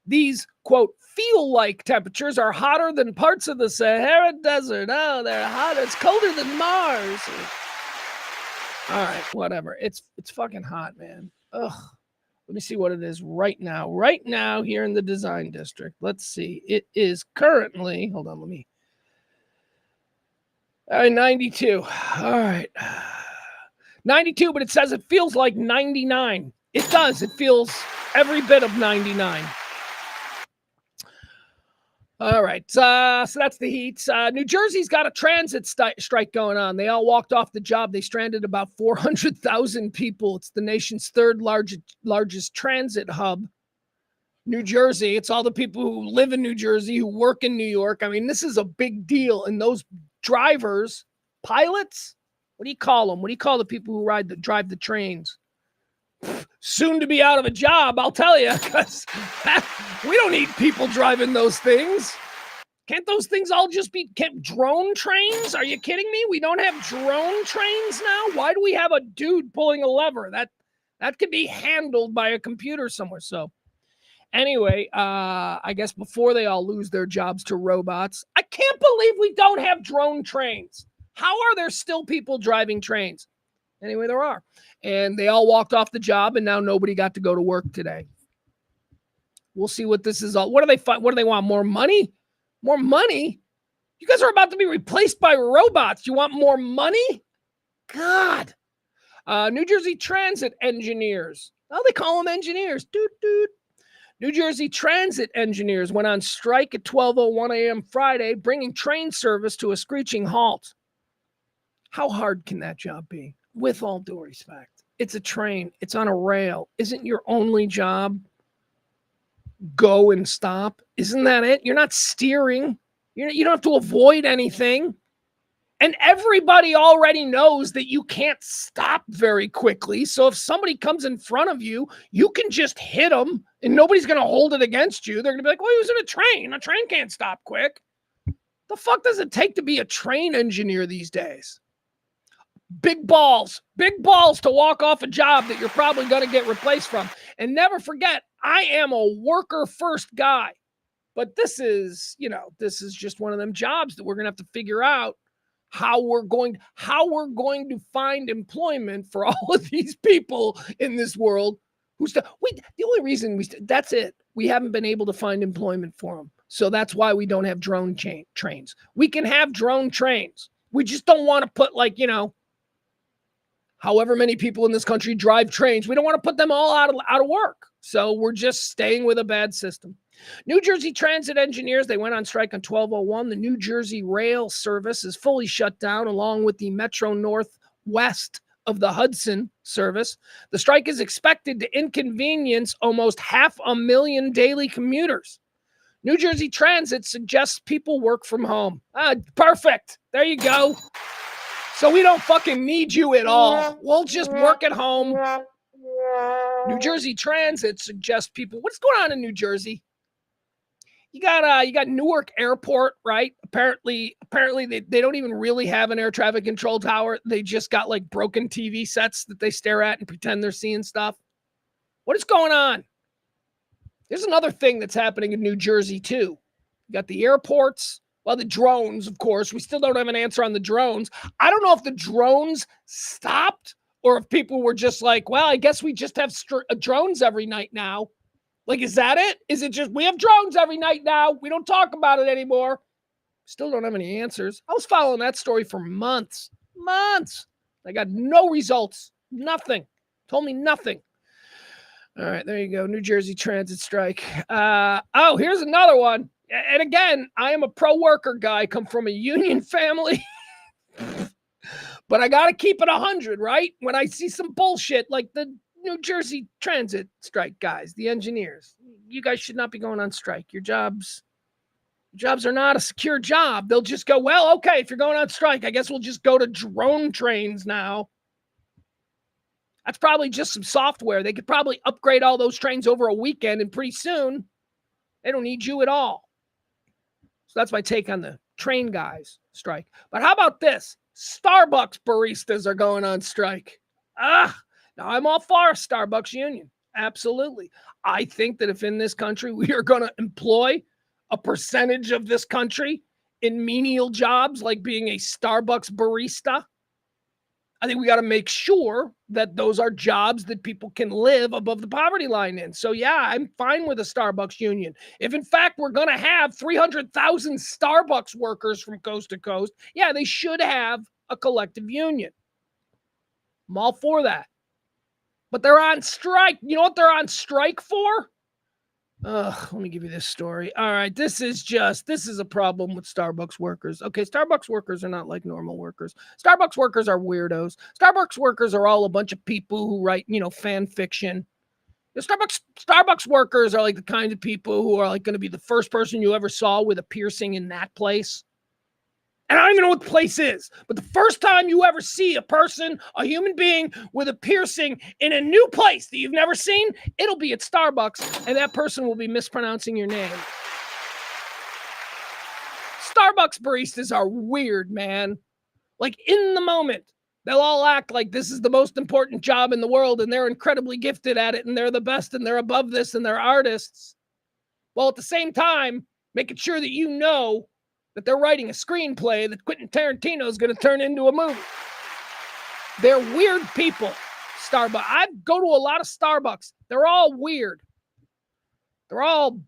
These, quote, feel like temperatures are hotter than parts of the Sahara Desert. Oh, they're hotter. It's colder than Mars. All right, whatever. It's fucking hot, man. Ugh. Let me see what it is right now. Right now here in the design district. Let's see. It is currently, hold on, 92. All right. 92, but it says it feels like 99. It does. It feels every bit of 99. All right. So that's the heat. New Jersey's got a transit strike going on. They all walked off the job. They stranded about 400,000 people. It's the nation's third largest transit hub. New Jersey. It's all the people who live in New Jersey, who work in New York. I mean, this is a big deal. And those drivers, pilots, what do you call them? What do you call the people who drive the trains? Soon to be out of a job, I'll tell you, because we don't need people driving those things. Can't those things all just be drone trains? Are you kidding me? We don't have drone trains now? Why do we have a dude pulling a lever? That could be handled by a computer somewhere. So anyway, I guess before they all lose their jobs to robots, I can't believe we don't have drone trains. How are there still people driving trains? Anyway, there are. And they all walked off the job, and now nobody got to go to work today. We'll see what this is all. What do they want? More money? More money? You guys are about to be replaced by robots. You want more money? God. New Jersey Transit engineers. Oh, they call them engineers. New Jersey Transit engineers went on strike at 12:01 a.m. Friday, bringing train service to a screeching halt. How hard can that job be? With all due respect, it's a train. It's on a rail. Isn't your only job go and stop? Isn't that it? You're not steering. You don't have to avoid anything. And everybody already knows that you can't stop very quickly. So if somebody comes in front of you, you can just hit them and nobody's going to hold it against you. They're going to be like, well, he was in a train. A train can't stop quick. The fuck does it take to be a train engineer these days? Big balls to walk off a job that you're probably going to get replaced from. And never forget, I am a worker first guy. But this is just one of them jobs that we're going to have to figure out how we're going to find employment for all of these people in this world the only reason that's it. We haven't been able to find employment for them. So that's why we don't have drone trains. We can have drone trains. We just don't want to put however many people in this country drive trains. We don't want to put them all out of work. So we're just staying with a bad system. New Jersey Transit engineers, they went on strike on 12:01. The New Jersey rail service is fully shut down, along with the Metro Northwest of the Hudson service. The strike is expected to inconvenience almost 500,000 daily commuters. New Jersey Transit suggests people work from home. Perfect. There you go. So we don't fucking need you at all. We'll just work at home. New Jersey Transit suggests people. What's going on in New Jersey? You got Newark Airport, right? Apparently they don't even really have an air traffic control tower. They just got broken TV sets that they stare at and pretend they're seeing stuff. What is going on? There's another thing that's happening in New Jersey too. You got the airports. Well, the drones, of course. We still don't have an answer on the drones. I don't know if the drones stopped or if people were just like, well, I guess we just have drones every night now. Is that it? Is it just we have drones every night now? We don't talk about it anymore. Still don't have any answers. I was following that story for months. I got no results. Nothing. Told me nothing. All right, there you go. New Jersey Transit strike. Here's another one. And again, I am a pro-worker guy. Come from a union family. But I got to keep it 100, right? When I see some bullshit like the New Jersey Transit strike guys, the engineers, you guys should not be going on strike. Your jobs are not a secure job. They'll just go, well, okay, if you're going on strike, I guess we'll just go to drone trains now. That's probably just some software. They could probably upgrade all those trains over a weekend, and pretty soon they don't need you at all. So that's my take on the train guys strike. But how about this? Starbucks baristas are going on strike. Now I'm all for a Starbucks union. Absolutely. I think that if in this country we are going to employ a percentage of this country in menial jobs like being a Starbucks barista, I think we got to make sure that those are jobs that people can live above the poverty line in. So yeah, I'm fine with a Starbucks union. If in fact we're going to have 300,000 Starbucks workers from coast to coast, yeah, they should have a collective union. I'm all for that. But they're on strike. You know what they're on strike for? Let me give you this story. All right, this is a problem with Starbucks workers. Okay, Starbucks workers are not like normal workers. Starbucks workers are weirdos. Starbucks workers are all a bunch of people who write, fan fiction. The Starbucks workers are like the kind of people who are like going to be the first person you ever saw with a piercing in that place. And I don't even know what the place is, but the first time you ever see a person, a human being with a piercing in a new place that you've never seen, it'll be at Starbucks, and that person will be mispronouncing your name. Starbucks baristas are weird, man. Like in the moment, they'll all act like this is the most important job in the world and they're incredibly gifted at it and they're the best and they're above this and they're artists. While at the same time, making sure that you know that they're writing a screenplay that Quentin Tarantino is going to turn into a movie. They're weird people, Starbucks. I go to a lot of Starbucks. They're all weird. They're all,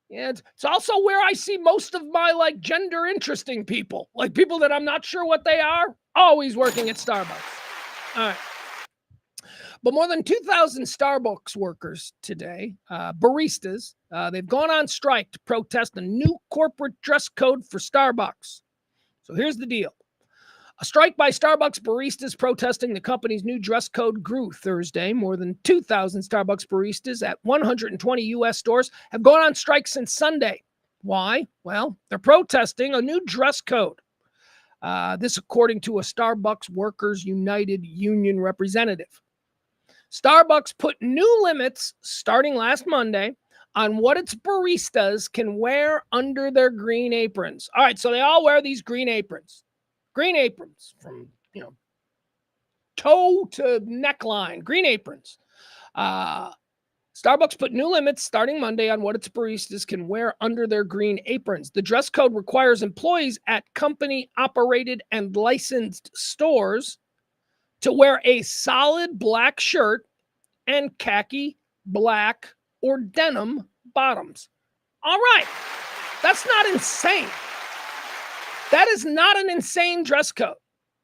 yeah, it's also where I see most of my like gender interesting people, like people that I'm not sure what they are, always working at Starbucks. All right. But more than 2,000 Starbucks workers today, baristas, they've gone on strike to protest a new corporate dress code for Starbucks. So here's the deal. A strike by Starbucks baristas protesting the company's new dress code grew Thursday. More than 2,000 Starbucks baristas at 120 U.S. stores have gone on strike since Sunday. Why? Well, they're protesting a new dress code. This according to a Starbucks Workers United union representative. Starbucks put new limits starting last Monday on what its baristas can wear under their green aprons. All right, so they all wear these green aprons. Green aprons from, toe to neckline, green aprons. Starbucks put new limits starting Monday on what its baristas can wear under their green aprons. The dress code requires employees at company-operated and licensed stores to wear a solid black shirt and khaki, black, or denim bottoms. All right. That's not insane. That is not an insane dress code.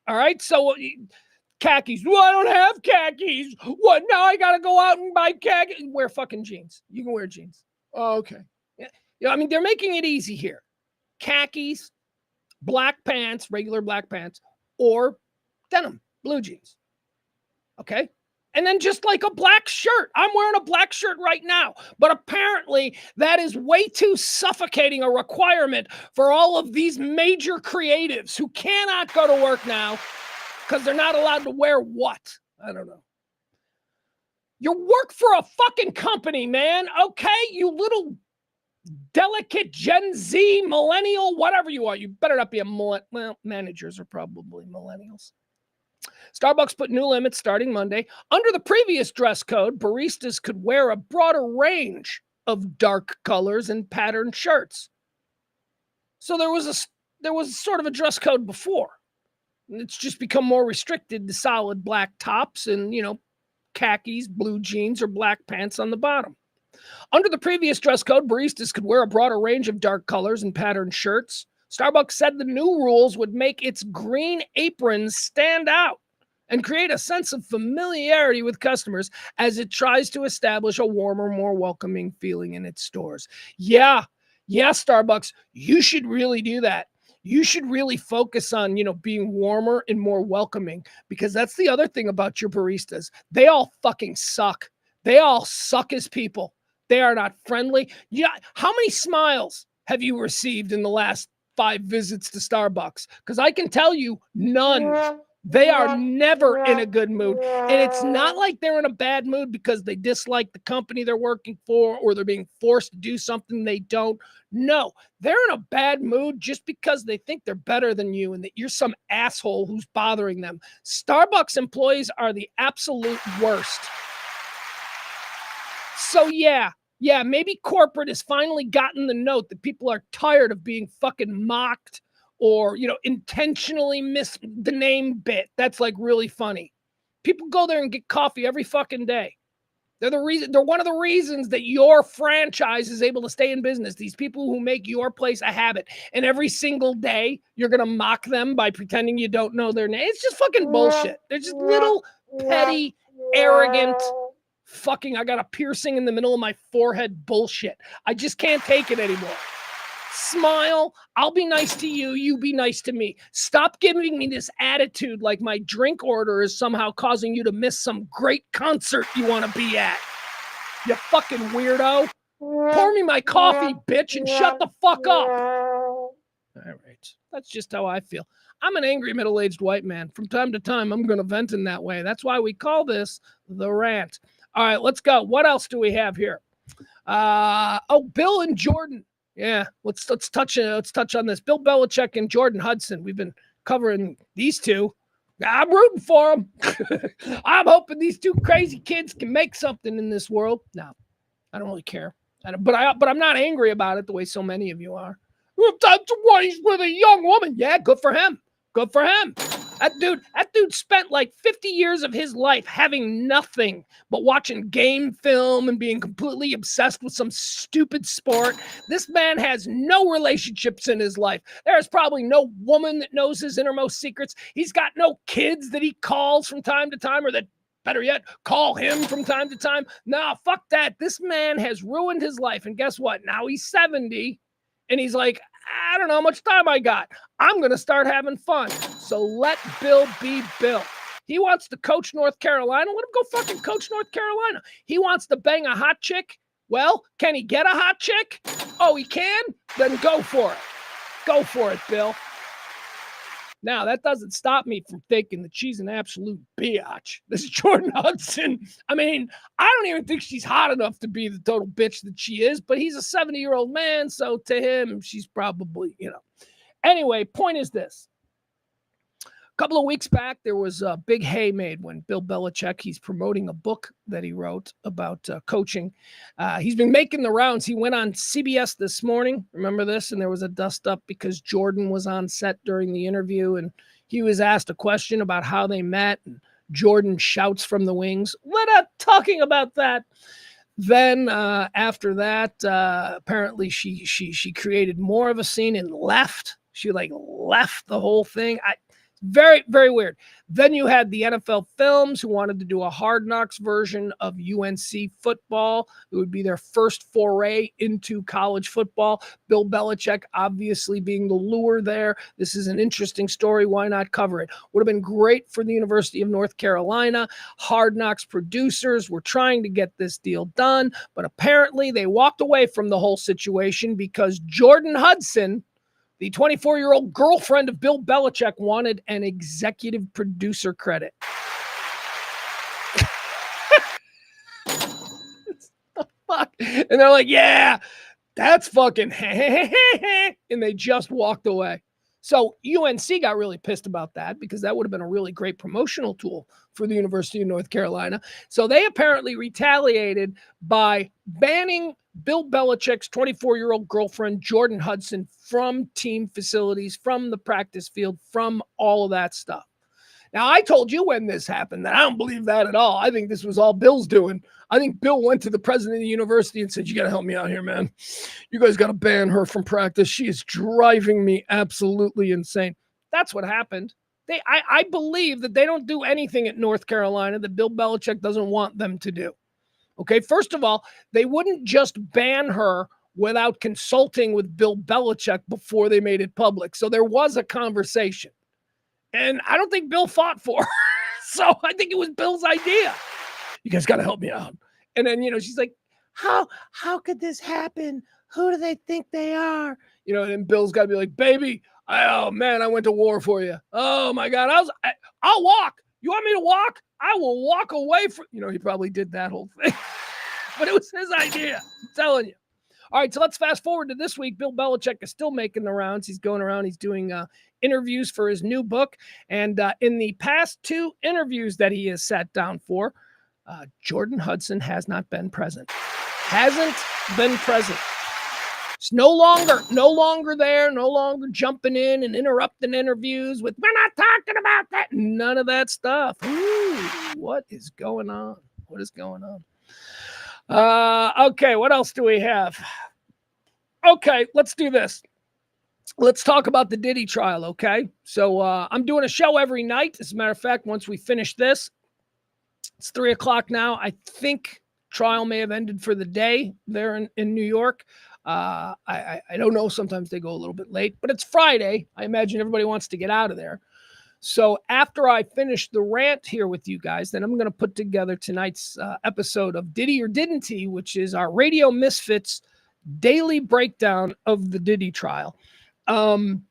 All right. So khakis. Well, I don't have khakis. What? Now I got to go out and buy khakis. Wear fucking jeans. You can wear jeans. Oh, okay. Yeah. I mean, they're making it easy here. Khakis, black pants, regular black pants, or denim, blue jeans. Okay. And then just like a black shirt. I'm wearing a black shirt right now. But apparently that is way too suffocating a requirement for all of these major creatives who cannot go to work now because they're not allowed to wear what? I don't know. You work for a fucking company, man. Okay? You little delicate Gen Z, millennial, whatever you are. You better not be a millennial. Well, managers are probably millennials. Starbucks put new limits starting Monday. Under the previous dress code, baristas could wear a broader range of dark colors and patterned shirts. So there was sort of a dress code before. It's just become more restricted to solid black tops and, khakis, blue jeans, or black pants on the bottom. Under the previous dress code, baristas could wear a broader range of dark colors and patterned shirts. Starbucks said the new rules would make its green aprons stand out and create a sense of familiarity with customers as it tries to establish a warmer, more welcoming feeling in its stores. Yeah, Starbucks, you should really do that. You should really focus on, being warmer and more welcoming, because that's the other thing about your baristas. They all fucking suck. They all suck as people. They are not friendly. Yeah, how many smiles have you received in the last 5 visits to Starbucks? Because I can tell you, none. They are never in a good mood. And it's not like they're in a bad mood because they dislike the company they're working for or they're being forced to do something they don't. No, they're in a bad mood just because they think they're better than you and that you're some asshole who's bothering them. Starbucks employees are the absolute worst. So yeah, maybe corporate has finally gotten the note that people are tired of being fucking mocked or, intentionally miss the name bit. That's like really funny. People go there and get coffee every fucking day. They're one of the reasons that your franchise is able to stay in business. These people who make your place a habit, and every single day you're going to mock them by pretending you don't know their name. It's just fucking bullshit. They're just little petty, arrogant, fucking, I got a piercing in the middle of my forehead bullshit. I just can't take it anymore. Smile. I'll be nice to you. You be nice to me. Stop giving me this attitude like my drink order is somehow causing you to miss some great concert you want to be at. you fucking weirdo. Pour me my coffee, bitch, and shut the fuck up. All right. That's just how I feel. I'm an angry middle-aged white man. From time to time, I'm going to vent in that way. That's why we call this the rant. All right, let's go. What else do we have here? Bill and Jordan. Yeah, let's touch on this. Bill Belichick and Jordan Hudson. We've been covering these two. I'm rooting for them. I'm hoping these two crazy kids can make something in this world. No, I don't really care. But I'm not angry about it the way so many of you are. That's why he's with a young woman. Yeah, good for him. Good for him. That dude spent like 50 years of his life having nothing but watching game film and being completely obsessed with some stupid sport. This man has no relationships in his life. There's probably no woman that knows his innermost secrets. He's got no kids that he calls from time to time, or that, better yet, call him from time to time. Nah, fuck that. This man has ruined his life. And guess what? Now he's 70 and he's like, I don't know how much time I got. I'm going to start having fun. So let Bill be Bill. He wants to coach North Carolina. Let him go fucking coach North Carolina. He wants to bang a hot chick. Well, can he get a hot chick? Oh, he can? Then go for it. Go for it, Bill. Now, that doesn't stop me from thinking that she's an absolute biatch. This is Jordan Hudson. I mean, I don't even think she's hot enough to be the total bitch that she is, but he's a 70-year-old man, so to him, she's probably, Anyway, point is this. A couple of weeks back, there was a big hay made when Bill Belichick, he's promoting a book that he wrote about coaching. He's been making the rounds. He went on CBS this morning. Remember this? And there was a dust up because Jordan was on set during the interview, and he was asked a question about how they met. And Jordan shouts from the wings, "We're not talking about that." Then after that, apparently she created more of a scene and left. She left the whole thing. Very, very weird. Then you had the NFL Films who wanted to do a Hard Knocks version of UNC football. It would be their first foray into college football. Bill Belichick obviously being the lure there. This is an interesting story. Why not cover it? Would have been great for the University of North Carolina. Hard Knocks producers were trying to get this deal done, but apparently they walked away from the whole situation because Jordan Hudson, the 24-year-old girlfriend of Bill Belichick, wanted an executive producer credit. Fuck. And they're like, yeah, that's fucking and they just walked away. So UNC got really pissed about that because that would have been a really great promotional tool for the University of North Carolina. So they apparently retaliated by banning Bill Belichick's 24-year-old girlfriend, Jordan Hudson, from team facilities, from the practice field, from all of that stuff. Now, I told you when this happened that I don't believe that at all. I think this was all Bill's doing. I think Bill went to the president of the university and said, you got to help me out here, man. You guys got to ban her from practice. She is driving me absolutely insane. That's what happened. I believe that they don't do anything at North Carolina that Bill Belichick doesn't want them to do. Okay, first of all, they wouldn't just ban her without consulting with Bill Belichick before they made it public. So there was a conversation. And I don't think Bill fought for her. So I think it was Bill's idea. You guys got to help me out. And then, she's like, how could this happen? Who do they think they are? And Bill's got to be like, baby, I went to war for you. Oh, my God. I'll walk. You want me to walk? I will walk away from, he probably did that whole thing. But it was his idea. I'm telling you. All right, so let's fast forward to this week. Bill Belichick is still making the rounds. He's going around. He's doing interviews for his new book. And in the past 2 interviews that he has sat down for, Jordan Hudson has not been present. Hasn't been present. It's no longer there, no longer jumping in and interrupting interviews with, we're not talking about that. None of that stuff. Ooh, what is going on? What is going on? Okay, what else do we have? Okay, let's do this. Let's talk about the Diddy trial, okay? So I'm doing a show every night. As a matter of fact, once we finish this, it's 3 o'clock now. I think trial may have ended for the day there in New York. I don't know. Sometimes they go a little bit late, but it's Friday. I imagine everybody wants to get out of there. So after I finish the rant here with you guys, then I'm going to put together tonight's episode of Diddy or Didn't He, which is our Radio Misfits daily breakdown of the Diddy trial. I'm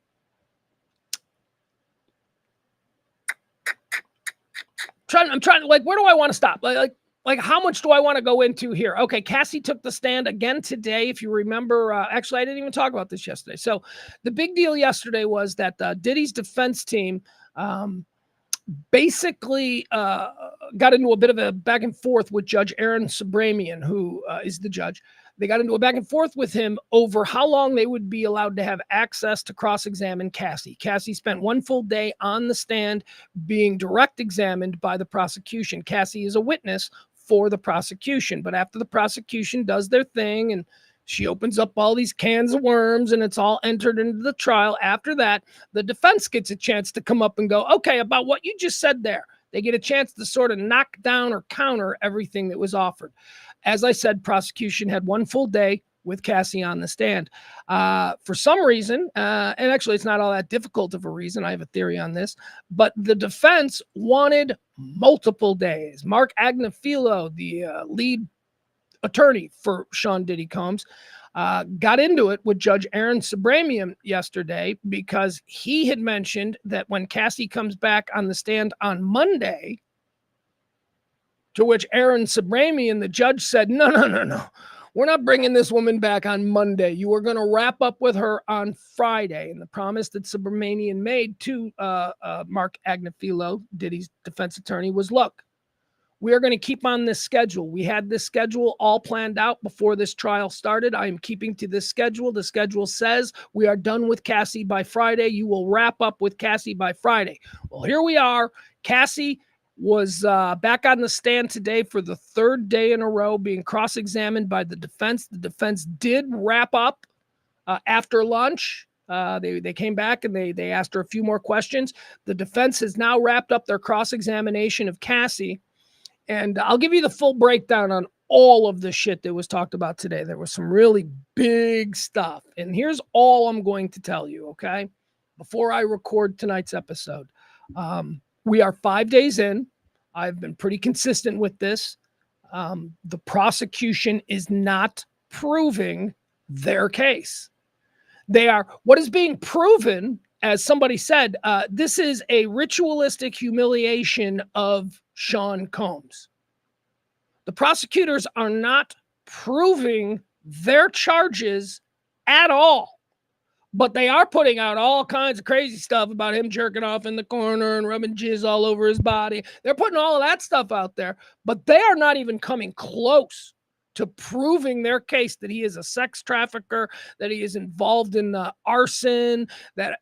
trying to, like, where do I want to stop? Like, how much do I want to go into here? Okay, Cassie took the stand again today. If you remember, actually, I didn't even talk about this yesterday. So the big deal yesterday was that Diddy's defense team basically got into a bit of a back and forth with Judge Aaron Sabramian, who is the judge. They got into a back and forth with him over how long they would be allowed to have access to cross-examine Cassie. Cassie spent one full day on the stand being direct examined by the prosecution. Cassie is a witness for the prosecution, but after the prosecution does their thing and she opens up all these cans of worms and it's all entered into the trial, after that, the defense gets a chance to come up and go, okay, about what you just said there. They get a chance to sort of knock down or counter everything that was offered. As I said, prosecution had one full day with Cassie on the stand. For some reason, and actually it's not all that difficult of a reason, I have a theory on this, but the defense wanted multiple days. Mark Agnafilo, the lead attorney for Sean Diddy Combs, got into it with Judge Aaron Sabramian yesterday because he had mentioned that when Cassie comes back on the stand on Monday, to which Aaron Sabramian, the judge, said, no. We're not bringing this woman back on Monday. You are going to wrap up with her on Friday. And the promise that Sabramian made to Mark Agnafilo, Diddy's defense attorney, was, look, we are going to keep on this schedule. We had this schedule all planned out before this trial started. I am keeping to this schedule. The schedule says we are done with Cassie by Friday. You will wrap up with Cassie by Friday. Well, here we are. Cassie was back on the stand today for the third day in a row being cross-examined by the defense. The defense did wrap up after lunch. They came back and they asked her a few more questions. The defense has now wrapped up their cross-examination of Cassie. And I'll give you the full breakdown on all of the shit that was talked about today. There was some really big stuff. And here's all I'm going to tell you, okay? Before I record tonight's episode. We are 5 days in. I've been pretty consistent with this. The prosecution is not proving their case. What is being proven, as somebody said, this is a ritualistic humiliation of Sean Combs. The prosecutors are not proving their charges at all. But they are putting out all kinds of crazy stuff about him jerking off in the corner and rubbing jizz all over his body. They're putting all of that stuff out there, but they are not even coming close to proving their case that he is a sex trafficker, that he is involved in arson, that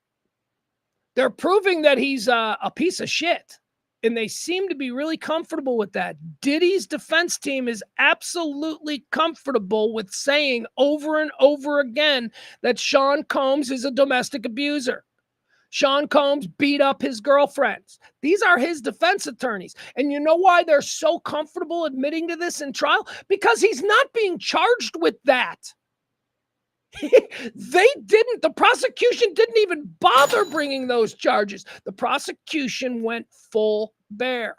they're proving that he's a piece of shit. And they seem to be really comfortable with that. Diddy's defense team is absolutely comfortable with saying over and over again that Sean Combs is a domestic abuser. Sean Combs beat up his girlfriends. These are his defense attorneys. And you know why they're so comfortable admitting to this in trial? Because he's not being charged with that. The prosecution didn't even bother bringing those charges. The prosecution went full bear.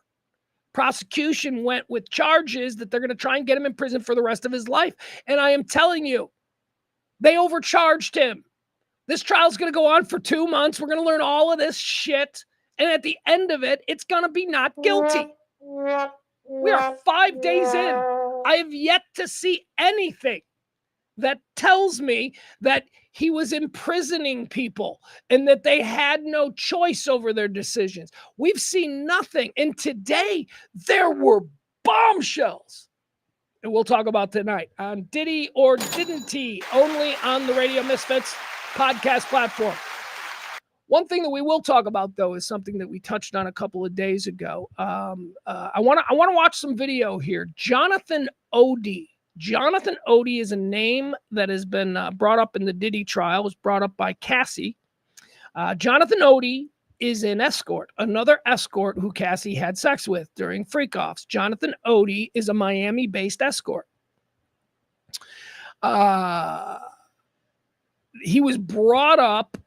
Prosecution went with charges that they're going to try and get him in prison for the rest of his life. And I am telling you, they overcharged him. This trial's going to go on for 2 months. We're going to learn all of this shit. And at the end of it, it's going to be not guilty. We are 5 days in. I have yet to see anything that tells me that he was imprisoning people and that they had no choice over their decisions. We've seen nothing. And today, there were bombshells. And we'll talk about tonight on Diddy or Didn't He, only on the Radio Misfits podcast platform. One thing that we will talk about, though, is something that we touched on a couple of days ago. I want to watch some video here. Jonathan Odie. Jonathan Odie is a name that has been brought up in the Diddy trial, was brought up by Cassie. Jonathan Odie is an escort, another escort who Cassie had sex with during freak-offs. Jonathan Odie is a Miami-based escort. He was brought up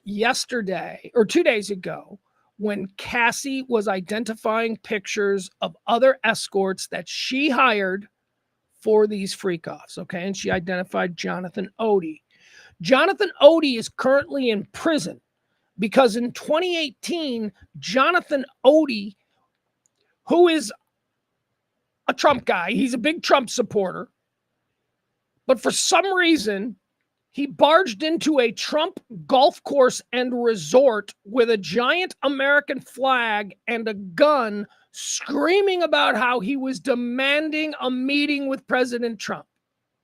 yesterday or 2 days ago when Cassie was identifying pictures of other escorts that she hired for these freak-offs, okay? And she identified Jonathan Odie. Jonathan Odie is currently in prison because in 2018, Jonathan Odie, who is a Trump guy, he's a big Trump supporter, but for some reason, he barged into a Trump golf course and resort with a giant American flag and a gun, screaming about how he was demanding a meeting with President Trump.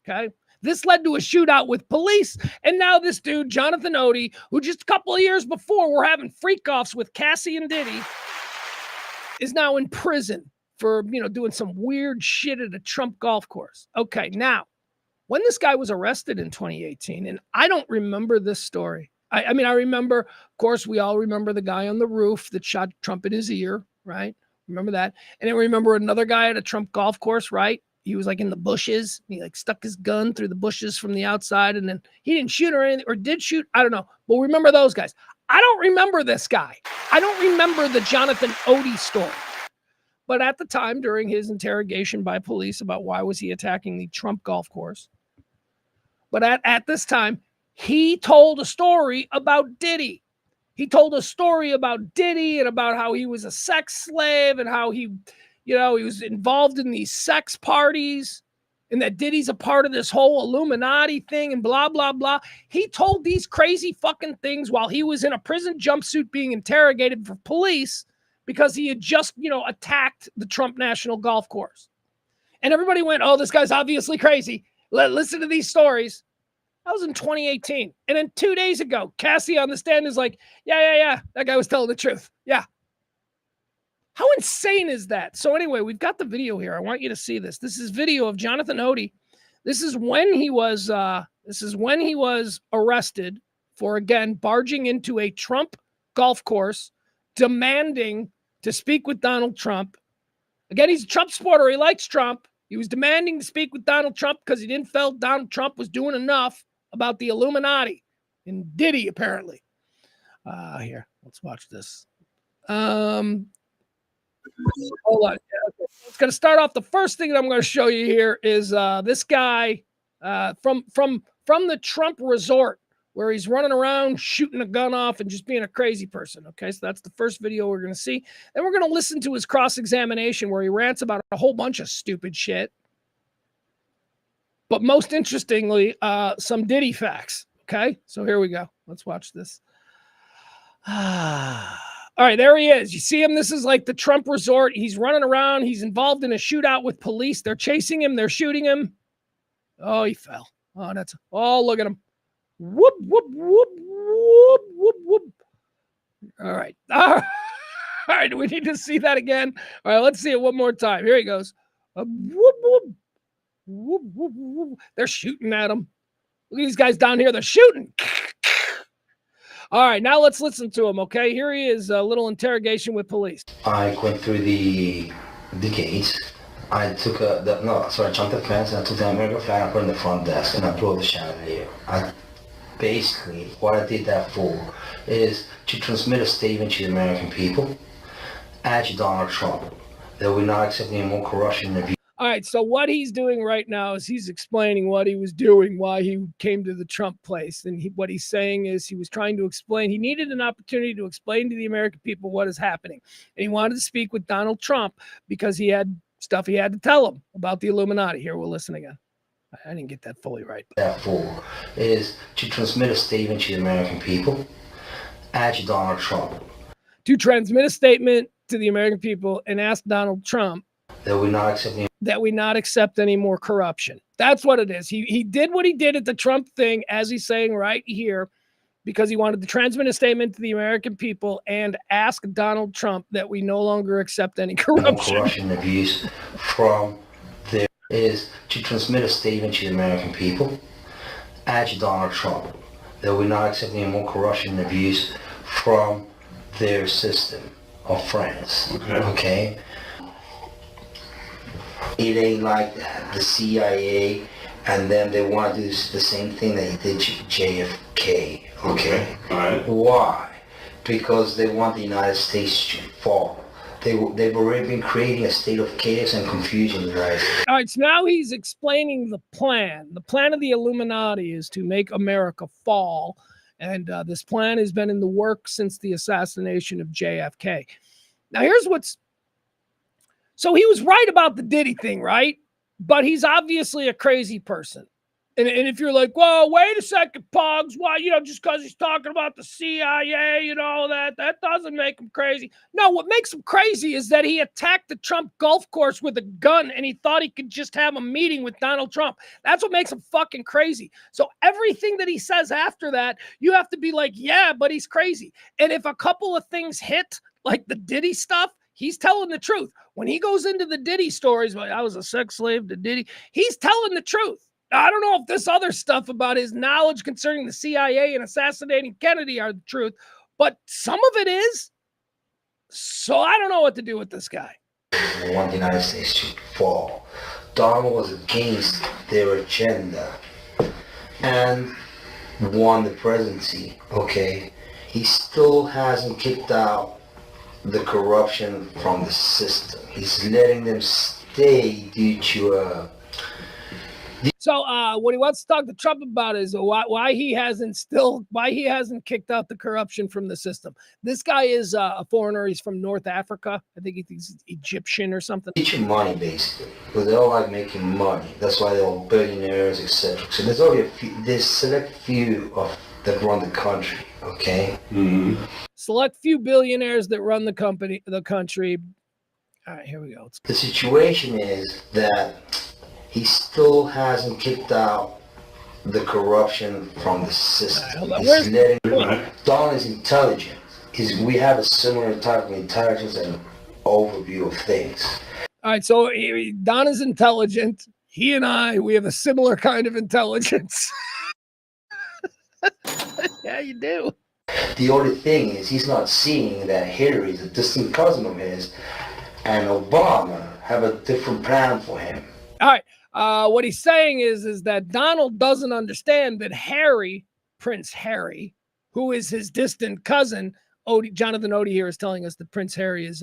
Okay. This led to a shootout with police. And now this dude, Jonathan Odie, who just a couple of years before were having freak-offs with Cassie and Diddy, is now in prison for, doing some weird shit at a Trump golf course. Okay. Now, when this guy was arrested in 2018, and I don't remember this story. I mean, I remember, of course, we all remember the guy on the roof that shot Trump in his ear, right? Remember that? And then remember another guy at a Trump golf course, right? He was like in the bushes. He like stuck his gun through the bushes from the outside, and then he didn't shoot or anything, or did shoot. I don't know. But remember those guys. I don't remember this guy. I don't remember the Jonathan Odie story. But at the time, during his interrogation by police about why was he attacking the Trump golf course, but at this time, he told a story about Diddy. He told a story about Diddy and about how he was a sex slave and how he was involved in these sex parties and that Diddy's a part of this whole Illuminati thing and blah, blah, blah. He told these crazy fucking things while he was in a prison jumpsuit being interrogated for police because he had just, attacked the Trump National Golf Course. And everybody went, oh, this guy's obviously crazy. Listen to these stories. That was in 2018. And then 2 days ago, Cassie on the stand is like, yeah. That guy was telling the truth. Yeah. How insane is that? So anyway, we've got the video here. I want you to see this. This is video of Jonathan Odie. This is when he was arrested for, again, barging into a Trump golf course, demanding to speak with Donald Trump. Again, he's a Trump supporter. He likes Trump. He was demanding to speak with Donald Trump because he didn't feel Donald Trump was doing enough about the Illuminati and Diddy, apparently. Here, let's watch this. Hold on. Okay. It's going to start off. The first thing that I'm going to show you here is this guy from the Trump resort where he's running around shooting a gun off and just being a crazy person. Okay, so that's the first video we're going to see. Then we're going to listen to his cross-examination where he rants about a whole bunch of stupid shit. But most interestingly, some Diddy facts. Okay, so here we go. Let's watch this. All right, there he is. You see him? This is like the Trump resort. He's running around. He's involved in a shootout with police. They're chasing him. They're shooting him. Oh, he fell. Oh, look at him. Whoop, whoop, whoop, whoop, whoop, whoop. All right. All right. We need to see that again. All right. Let's see it one more time. Here he goes. Whoop, whoop, whoop, whoop, whoop. They're shooting at him. Look at these guys down here. They're shooting. All right. Now let's listen to him. Okay. Here he is. A little interrogation with police. I went through the gates. I took I jumped the fence and I took the American flag and I put it in the front desk and I blew the chandelier. Basically, what I did that for is to transmit a statement to the American people and to Donald Trump that we're not accepting any more corruption and abuse. All right, so what he's doing right now is he's explaining what he was doing, why he came to the Trump place. And what he's saying is he was trying to explain, he needed an opportunity to explain to the American people what is happening. And he wanted to speak with Donald Trump because he had stuff he had to tell him about the Illuminati. Here, we'll listen again. I didn't get that fully right. That for is to transmit a statement to the American people and to Donald Trump. To transmit a statement to the American people and ask Donald Trump that we not accept any more corruption. That's what it is. He did what he did at the Trump thing, as he's saying right here, because he wanted to transmit a statement to the American people and ask Donald Trump that we no longer accept any corruption. Corruption and abuse from there is to transmit a statement to the American people and to Donald Trump that we're not accepting any more corruption and abuse from their system of France. Okay? It ain't like that. The CIA and then they want to do the same thing that he did to JFK. Okay? All right. Why? because they want the United States to fall. They've already been creating a state of chaos and confusion in the United States. All right, so now he's explaining the plan. The plan of the Illuminati is to make America fall. And this plan has been in the works since the assassination of JFK. Now, here's what's... So he was right about the Diddy thing, right? But he's obviously a crazy person. And if you're like, well, wait a second, Pugs, why, just because he's talking about the CIA and all that doesn't make him crazy. No, what makes him crazy is that he attacked the Trump golf course with a gun and he thought he could just have a meeting with Donald Trump. That's what makes him fucking crazy. So everything that he says after that, you have to be like, yeah, but he's crazy. And if a couple of things hit, like the Diddy stuff, he's telling the truth. When he goes into the Diddy stories, like, I was a sex slave to Diddy, he's telling the truth. I don't know if this other stuff about his knowledge concerning the CIA and assassinating Kennedy are the truth, but some of it is. So I don't know what to do with this guy. They want the United States to fall. Donald was against their agenda and won the presidency, okay? He still hasn't kicked out the corruption from the system. He's letting them stay due to So what he wants to talk to Trump about is why he hasn't kicked out the corruption from the system. This guy is a foreigner. He's from North Africa. I think he's Egyptian or something. Teaching money, basically, because they all like making money. That's why they're all billionaires, etc. So there's only there's select few that run the country. Okay. Mm-hmm. Select few billionaires that run the country. All right, here we go. The situation is that he still hasn't kicked out the corruption from the system. Don is intelligent. We have a similar type of intelligence and overview of things. All right, so Don is intelligent. He and we have a similar kind of intelligence. Yeah, you do. The only thing is he's not seeing that Hillary is a distant cousin of his and Obama have a different plan for him. All right. What he's saying is that Donald doesn't understand that Prince Harry, who is his distant cousin, Jonathan Odie here is telling us that Prince Harry is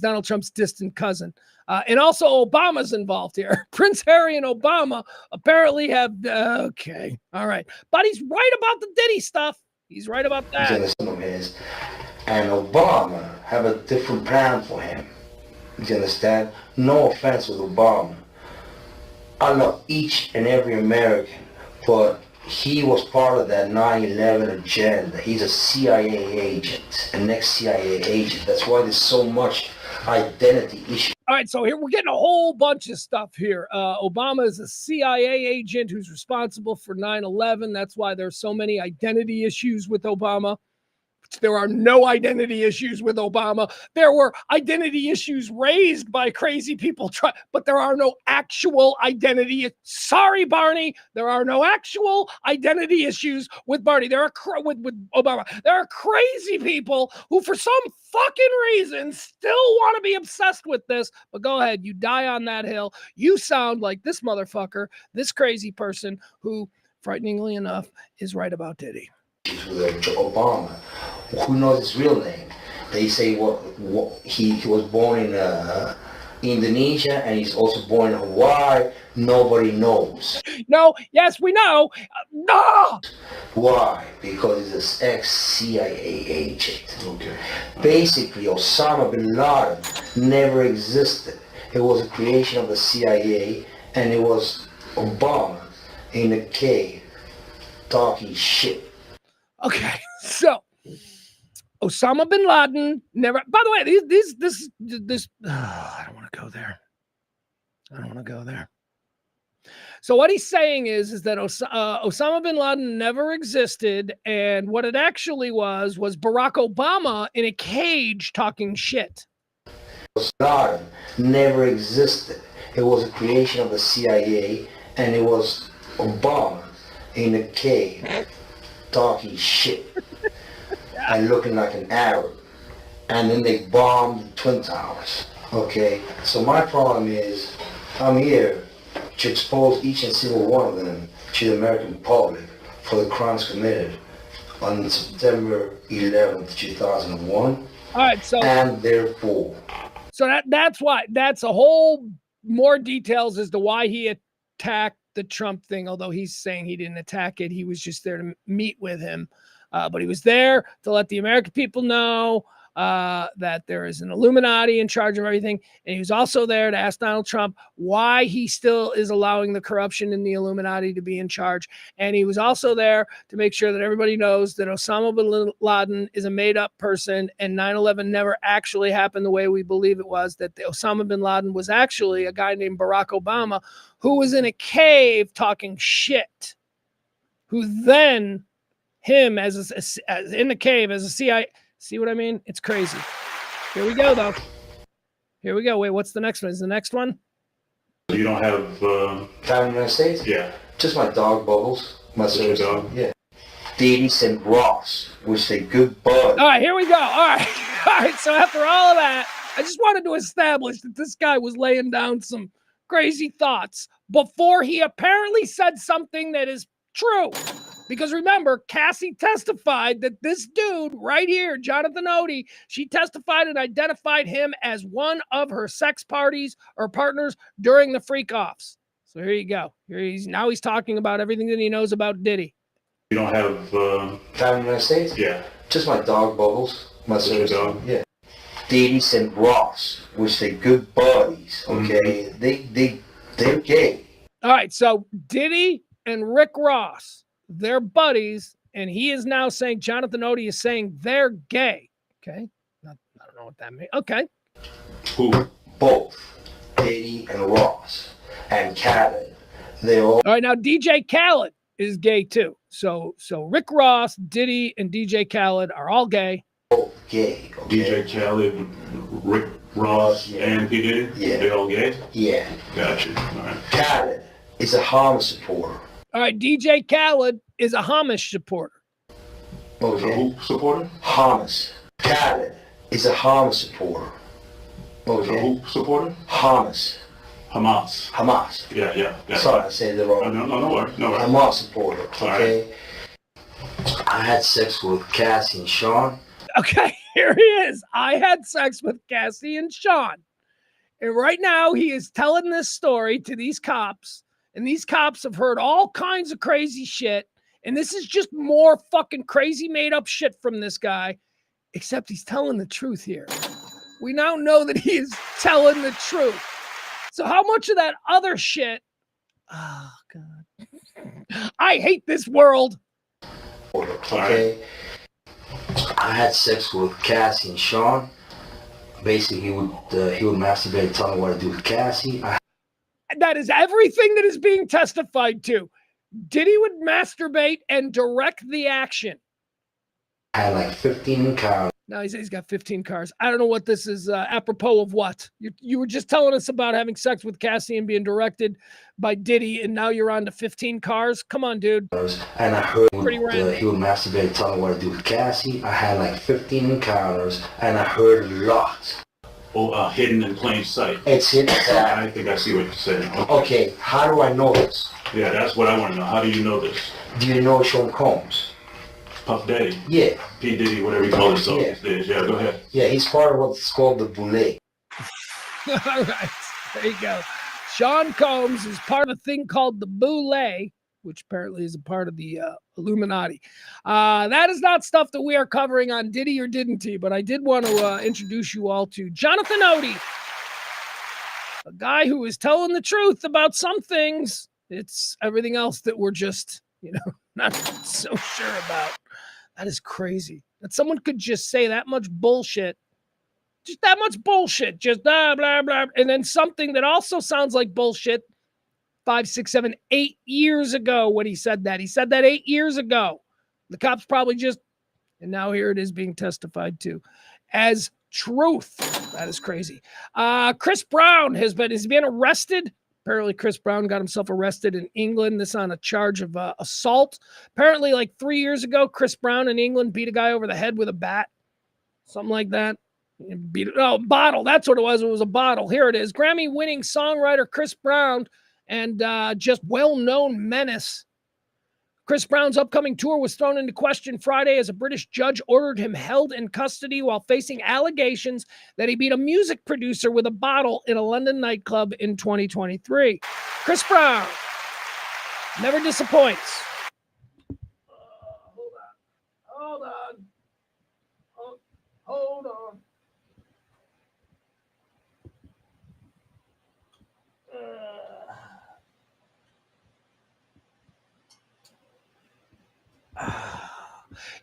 Donald Trump's distant cousin. And also Obama's involved here. Prince Harry and Obama apparently have, okay, all right. But he's right about the Diddy stuff. He's right about that. And Obama have a different plan for him. You understand? No offense with Obama. I love each and every American, but he was part of that 9/11 agenda. He's a CIA agent, an ex-CIA agent. That's why there's so much identity issue. All right, so here we're getting a whole bunch of stuff here. Obama is a CIA agent who's responsible for 9/11. That's why there's so many identity issues with Obama. There are no identity issues with Obama. There were identity issues raised by crazy people, but there are no actual identity. Sorry, Barney. There are no actual identity issues with Barney. There are with Obama. There are crazy people who, for some fucking reason, still want to be obsessed with this. But go ahead. You die on that hill. You sound like this motherfucker, this crazy person who, frighteningly enough, is right about Diddy. With Obama, who knows his real name? They say he was born in Indonesia and he's also born in Hawaii. Nobody knows. No, yes, we know. No. Why? Because he's an ex-CIA agent. Okay. Basically, Osama bin Laden never existed. It was a creation of the CIA, and it was Obama in a cave talking shit. Okay, so Osama bin Laden never. By the way, this. I don't want to go there. I don't want to go there. So what he's saying is that Osama bin Laden never existed, and what it actually was Barack Obama in a cage talking shit. Osama never existed. It was a creation of the CIA, and it was Obama in a cave talking shit and looking like an Arab, and then they bombed the Twin Towers. Okay, so my problem is I'm here to expose each and single one of them to the American public for the crimes committed on September 11th, 2001. All right, so and therefore. So that's why. That's a whole more details as to why he attacked the Trump thing, although he's saying he didn't attack it. He was just there to meet with him. But he was there to let the American people know that there is an Illuminati in charge of everything. And he was also there to ask Donald Trump why he still is allowing the corruption in the Illuminati to be in charge. And he was also there to make sure that everybody knows that Osama bin Laden is a made-up person and 9/11 never actually happened the way we believe it was, that the Osama bin Laden was actually a guy named Barack Obama who was in a cave talking shit, who then him as in the cave as a CIA. See what I mean? It's crazy. Here we go, though. Here we go. Wait, what's the next one? Is the next one? You don't have... Time in the United States? Yeah. Just my dog, Bubbles. My service dog? Yeah. Davies and Ross, which a good bud. All right, here we go. All right. All right, so after all of that, I just wanted to establish that this guy was laying down some crazy thoughts before he apparently said something that is true. Because remember, Cassie testified that this dude right here, Jonathan Odie, she testified and identified him as one of her sex parties or partners during the freak-offs. So here you go. Now he's talking about everything that he knows about Diddy. You don't have... Time in the United States? Yeah. Just my dog, Bubbles. My service dog? Yeah. Davies and Ross, which they good buddies, okay? Mm-hmm. They're gay. All right, so Diddy and Rick Ross, they're buddies, and he is now saying, Jonathan Odie is saying they're gay. Okay. I don't know what that means. Okay. Who? Both. Diddy and Ross. And Khaled. They all right, now DJ Khaled is gay too. So Rick Ross, Diddy, and DJ Khaled are all gay. Gay. Okay? DJ Khaled, Rick Ross, and P. Diddy? Yeah. They all gay? Yeah. Gotcha. All right. Khaled is a Hamas supporter. All right, DJ Khaled is a Hamas supporter. Okay. Who supporter? Hamas. Khaled is a Hamas supporter. Okay. Who supporter? Hamas. Hamas. Yeah. Sorry, I said it wrong. No worries. Hamas supporter. Okay. Right. I had sex with Cassie and Sean. Okay, here he is. I had sex with Cassie and Sean. And right now he is telling this story to these cops. And these cops have heard all kinds of crazy shit. And this is just more fucking crazy made up shit from this guy. Except he's telling the truth here. We now know that he is telling the truth. So how much of that other shit? Oh, God. I hate this world. Okay. I had sex with Cassie and Sean. Basically, he would masturbate, tell me what to do with Cassie. That is everything that is being testified to. Diddy would masturbate and direct the action. I had like 15 encounters. Now he says he's got 15 cars. I don't know what this is apropos of what. You were just telling us about having sex with Cassie and being directed by Diddy, and now you're on to 15 cars? Come on, dude. And I heard he would masturbate, tell me what to do with Cassie. I had like 15 encounters, and I heard a lot. Oh, hidden in plain sight. It's hidden. I think I see what you're saying. Okay, how do I know this? Yeah, that's what I want to know. How do you know this? Do you know Sean Combs? Puff Daddy? Yeah. P. Diddy, whatever you call himself these days. Yeah, go ahead. Yeah, he's part of what's called the Boule. All right, there you go. Sean Combs is part of a thing called the Boule, which apparently is a part of the Illuminati. That is not stuff that we are covering on Diddy or Didn't He, but I did want to introduce you all to Jonathan Odie, a guy who is telling the truth about some things. It's everything else that we're just, not so sure about. That is crazy. That someone could just say that much bullshit. Just that much bullshit. Just blah, blah, blah. And then something that also sounds like bullshit 5, 6, 7, 8 years ago when he said that. He said that 8 years ago. The cops probably just, and now here it is being testified to as truth. That is crazy. Chris Brown is being arrested. Apparently Chris Brown got himself arrested in England. This on a charge of assault. Apparently like 3 years ago, Chris Brown in England beat a guy over the head with a bat. Something like that. Bottle. That's what it was. It was a bottle. Here it is. Grammy-winning songwriter Chris Brown and just well-known menace Chris Brown's upcoming tour was thrown into question Friday as a British judge ordered him held in custody while facing allegations that he beat a music producer with a bottle in a London nightclub in 2023. Chris Brown never disappoints. Hold on.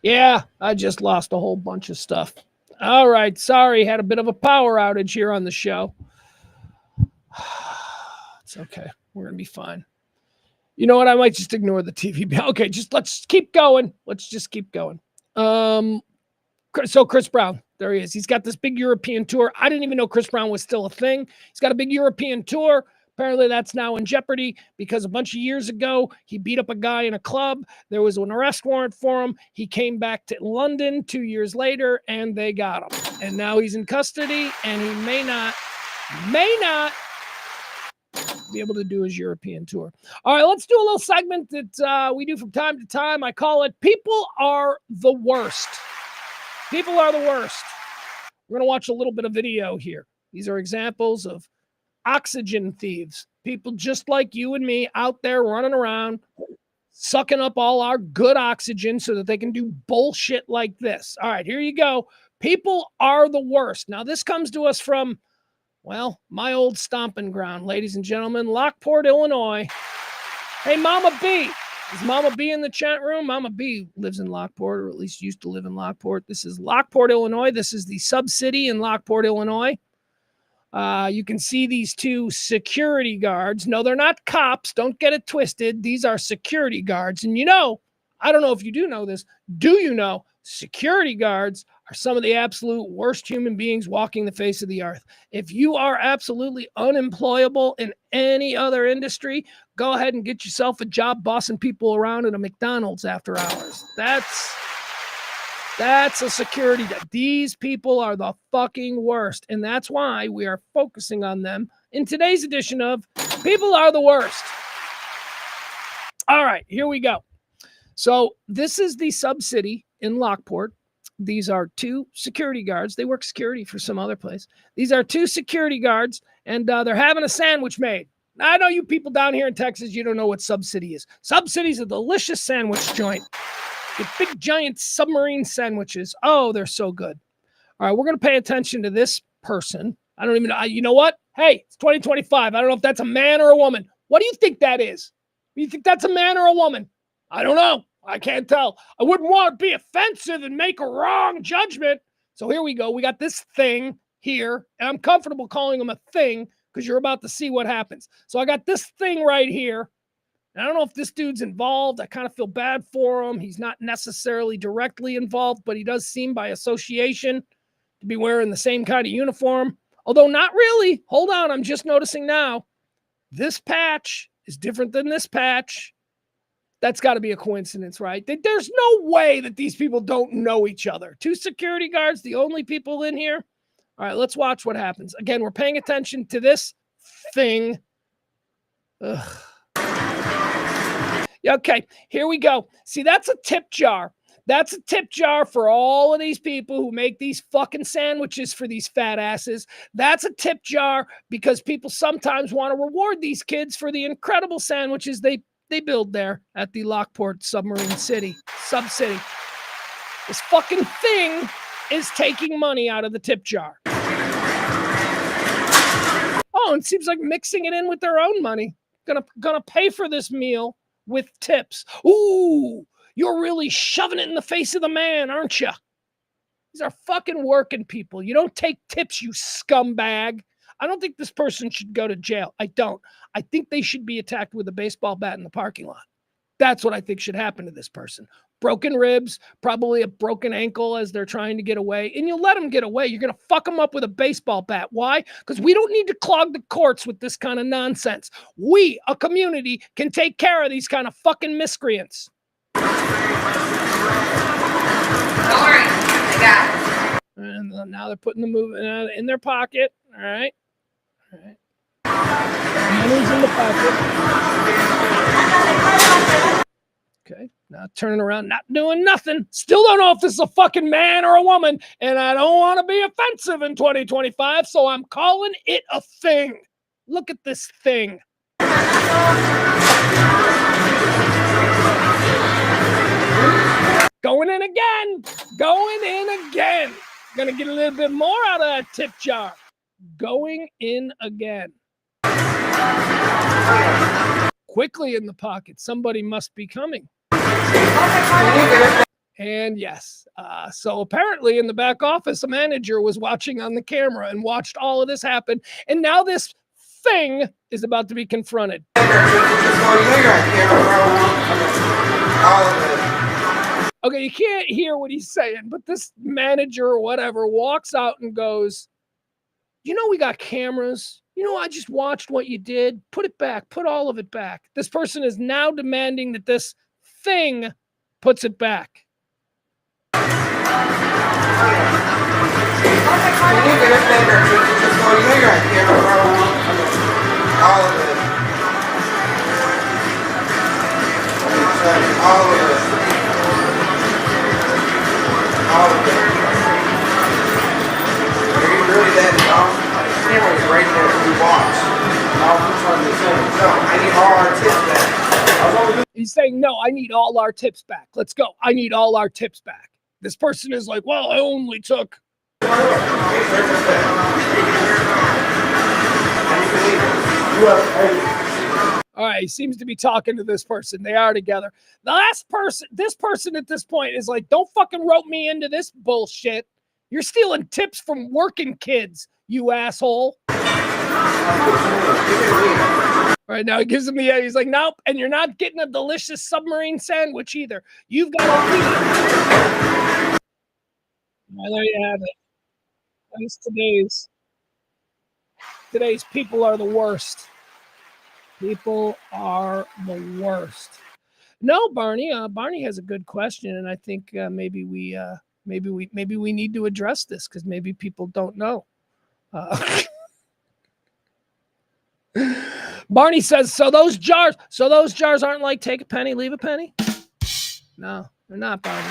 Yeah, I just lost a whole bunch of stuff. All right, sorry, had a bit of a power outage here on the show. It's okay. We're going to be fine. You know what? I might just ignore the TV. Okay, let's keep going. Let's just keep going. So Chris Brown, there he is. He's got this big European tour. I didn't even know Chris Brown was still a thing. He's got a big European tour. Apparently that's now in jeopardy because a bunch of years ago, he beat up a guy in a club. There was an arrest warrant for him. He came back to London 2 years later and they got him. And now he's in custody and he may not be able to do his European tour. All right, let's do a little segment that we do from time to time. I call it People Are the Worst. People are the worst. We're going to watch a little bit of video here. These are examples of oxygen thieves, people just like you and me out there running around, sucking up all our good oxygen so that they can do bullshit like this. All right, here you go. People are the worst. Now, this comes to us from, well, my old stomping ground, ladies and gentlemen, Lockport, Illinois. Hey, Mama B. Is Mama B in the chat room? Mama B lives in Lockport, or at least used to live in Lockport. This is Lockport, Illinois. This is the sub-city in Lockport, Illinois. You can see these two security guards. No, they're not cops. Don't get it twisted. These are security guards. And you know, I don't know if you do know this. Do you know security guards are some of the absolute worst human beings walking the face of the earth? If you are absolutely unemployable in any other industry, go ahead and get yourself a job bossing people around at a McDonald's after hours. That's a security. These people are the fucking worst. And that's why we are focusing on them in today's edition of People Are the Worst. All right, here we go. So this is the sub-city in Lockport. These are two security guards. They work security for some other place. These are two security guards, and they're having a sandwich made. Now, I know you people down here in Texas, you don't know what sub-city is. Sub-city is a delicious sandwich joint. Get big, giant submarine sandwiches. Oh, they're so good. All right, we're going to pay attention to this person. I don't even know. You know what? Hey, it's 2025. I don't know if that's a man or a woman. What do you think that is? Do you think that's a man or a woman? I don't know. I can't tell. I wouldn't want to be offensive and make a wrong judgment. So here we go. We got this thing here, and I'm comfortable calling him a thing because you're about to see what happens. So I got this thing right here. I don't know if this dude's involved. I kind of feel bad for him. He's not necessarily directly involved, but he does seem by association to be wearing the same kind of uniform. Although not really. Hold on. I'm just noticing now. This patch is different than this patch. That's got to be a coincidence, right? There's no way that these people don't know each other. Two security guards, the only people in here. All right, let's watch what happens. Again, we're paying attention to this thing. Ugh. Okay, here we go. See, that's a tip jar. That's a tip jar for all of these people who make these fucking sandwiches for these fat asses. That's a tip jar because people sometimes want to reward these kids for the incredible sandwiches they build there at the Lockport submarine city, sub-city. This fucking thing is taking money out of the tip jar. Oh, and it seems like mixing it in with their own money. Gonna pay for this meal with tips. Ooh, you're really shoving it in the face of the man, aren't you? These are fucking working people. You don't take tips, you scumbag. I don't think this person should go to jail. I don't. I think they should be attacked with a baseball bat in the parking lot. That's what I think should happen to this person. Broken ribs, probably a broken ankle as they're trying to get away. And you let them get away. You're going to fuck them up with a baseball bat. Why? Because we don't need to clog the courts with this kind of nonsense. We, a community, can take care of these kind of fucking miscreants. Don't worry. I got it. And now they're putting the move in their pocket. All right. All right. Money's in the pocket. Okay, now turning around, not doing nothing. Still don't know if this is a fucking man or a woman, and I don't want to be offensive in 2025, so I'm calling it a thing. Look at this thing. Going in again. Going in again. Gonna get a little bit more out of that tip jar. Going in again. Quickly in the pocket. Somebody must be coming. And yes, so apparently in the back office, a manager was watching on the camera and watched all of this happen. And now this thing is about to be confronted. Okay, you can't hear what he's saying, but this manager or whatever walks out and goes, you know, we got cameras. You know, I just watched what you did. Put it back. Put all of it back. This person is now demanding that this thing puts it back. He's saying, no, I need all our tips back. Let's go. I need all our tips back. This person is like, well, I only took. All right, he seems to be talking to this person. They are together. This person at this point is like, don't fucking rope me into this bullshit. You're stealing tips from working kids, you asshole. All right, now he gives him the, he's like, nope, and you're not getting a delicious submarine sandwich either. You've got to leave. Well, there you have it. Thanks today's people are the worst. People are the worst. No, Barney. Barney has a good question, and I think maybe we need to address this because maybe people don't know. Barney says, so those jars aren't like take a penny, leave a penny? No, they're not, Barney.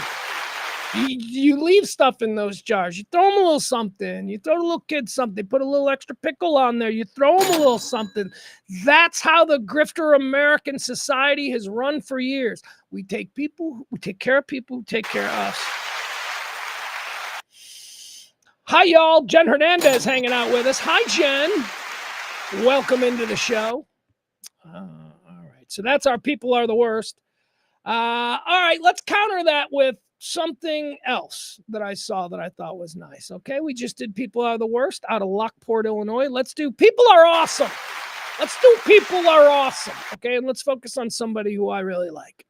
You leave stuff in those jars. You throw them a little something. You throw the little kids something. Put a little extra pickle on there. You throw them a little something. That's how the grifter American society has run for years. We take care of people who take care of us. Hi, y'all. Jen Hernandez hanging out with us. Hi, Jen. Welcome into the show. All right. So that's our people are the worst. All right. Let's counter that with something else that I saw that I thought was nice. Okay. We just did people are the worst out of Lockport, Illinois. Let's do people are awesome. Let's do people are awesome. Okay. And let's focus on somebody who I really like.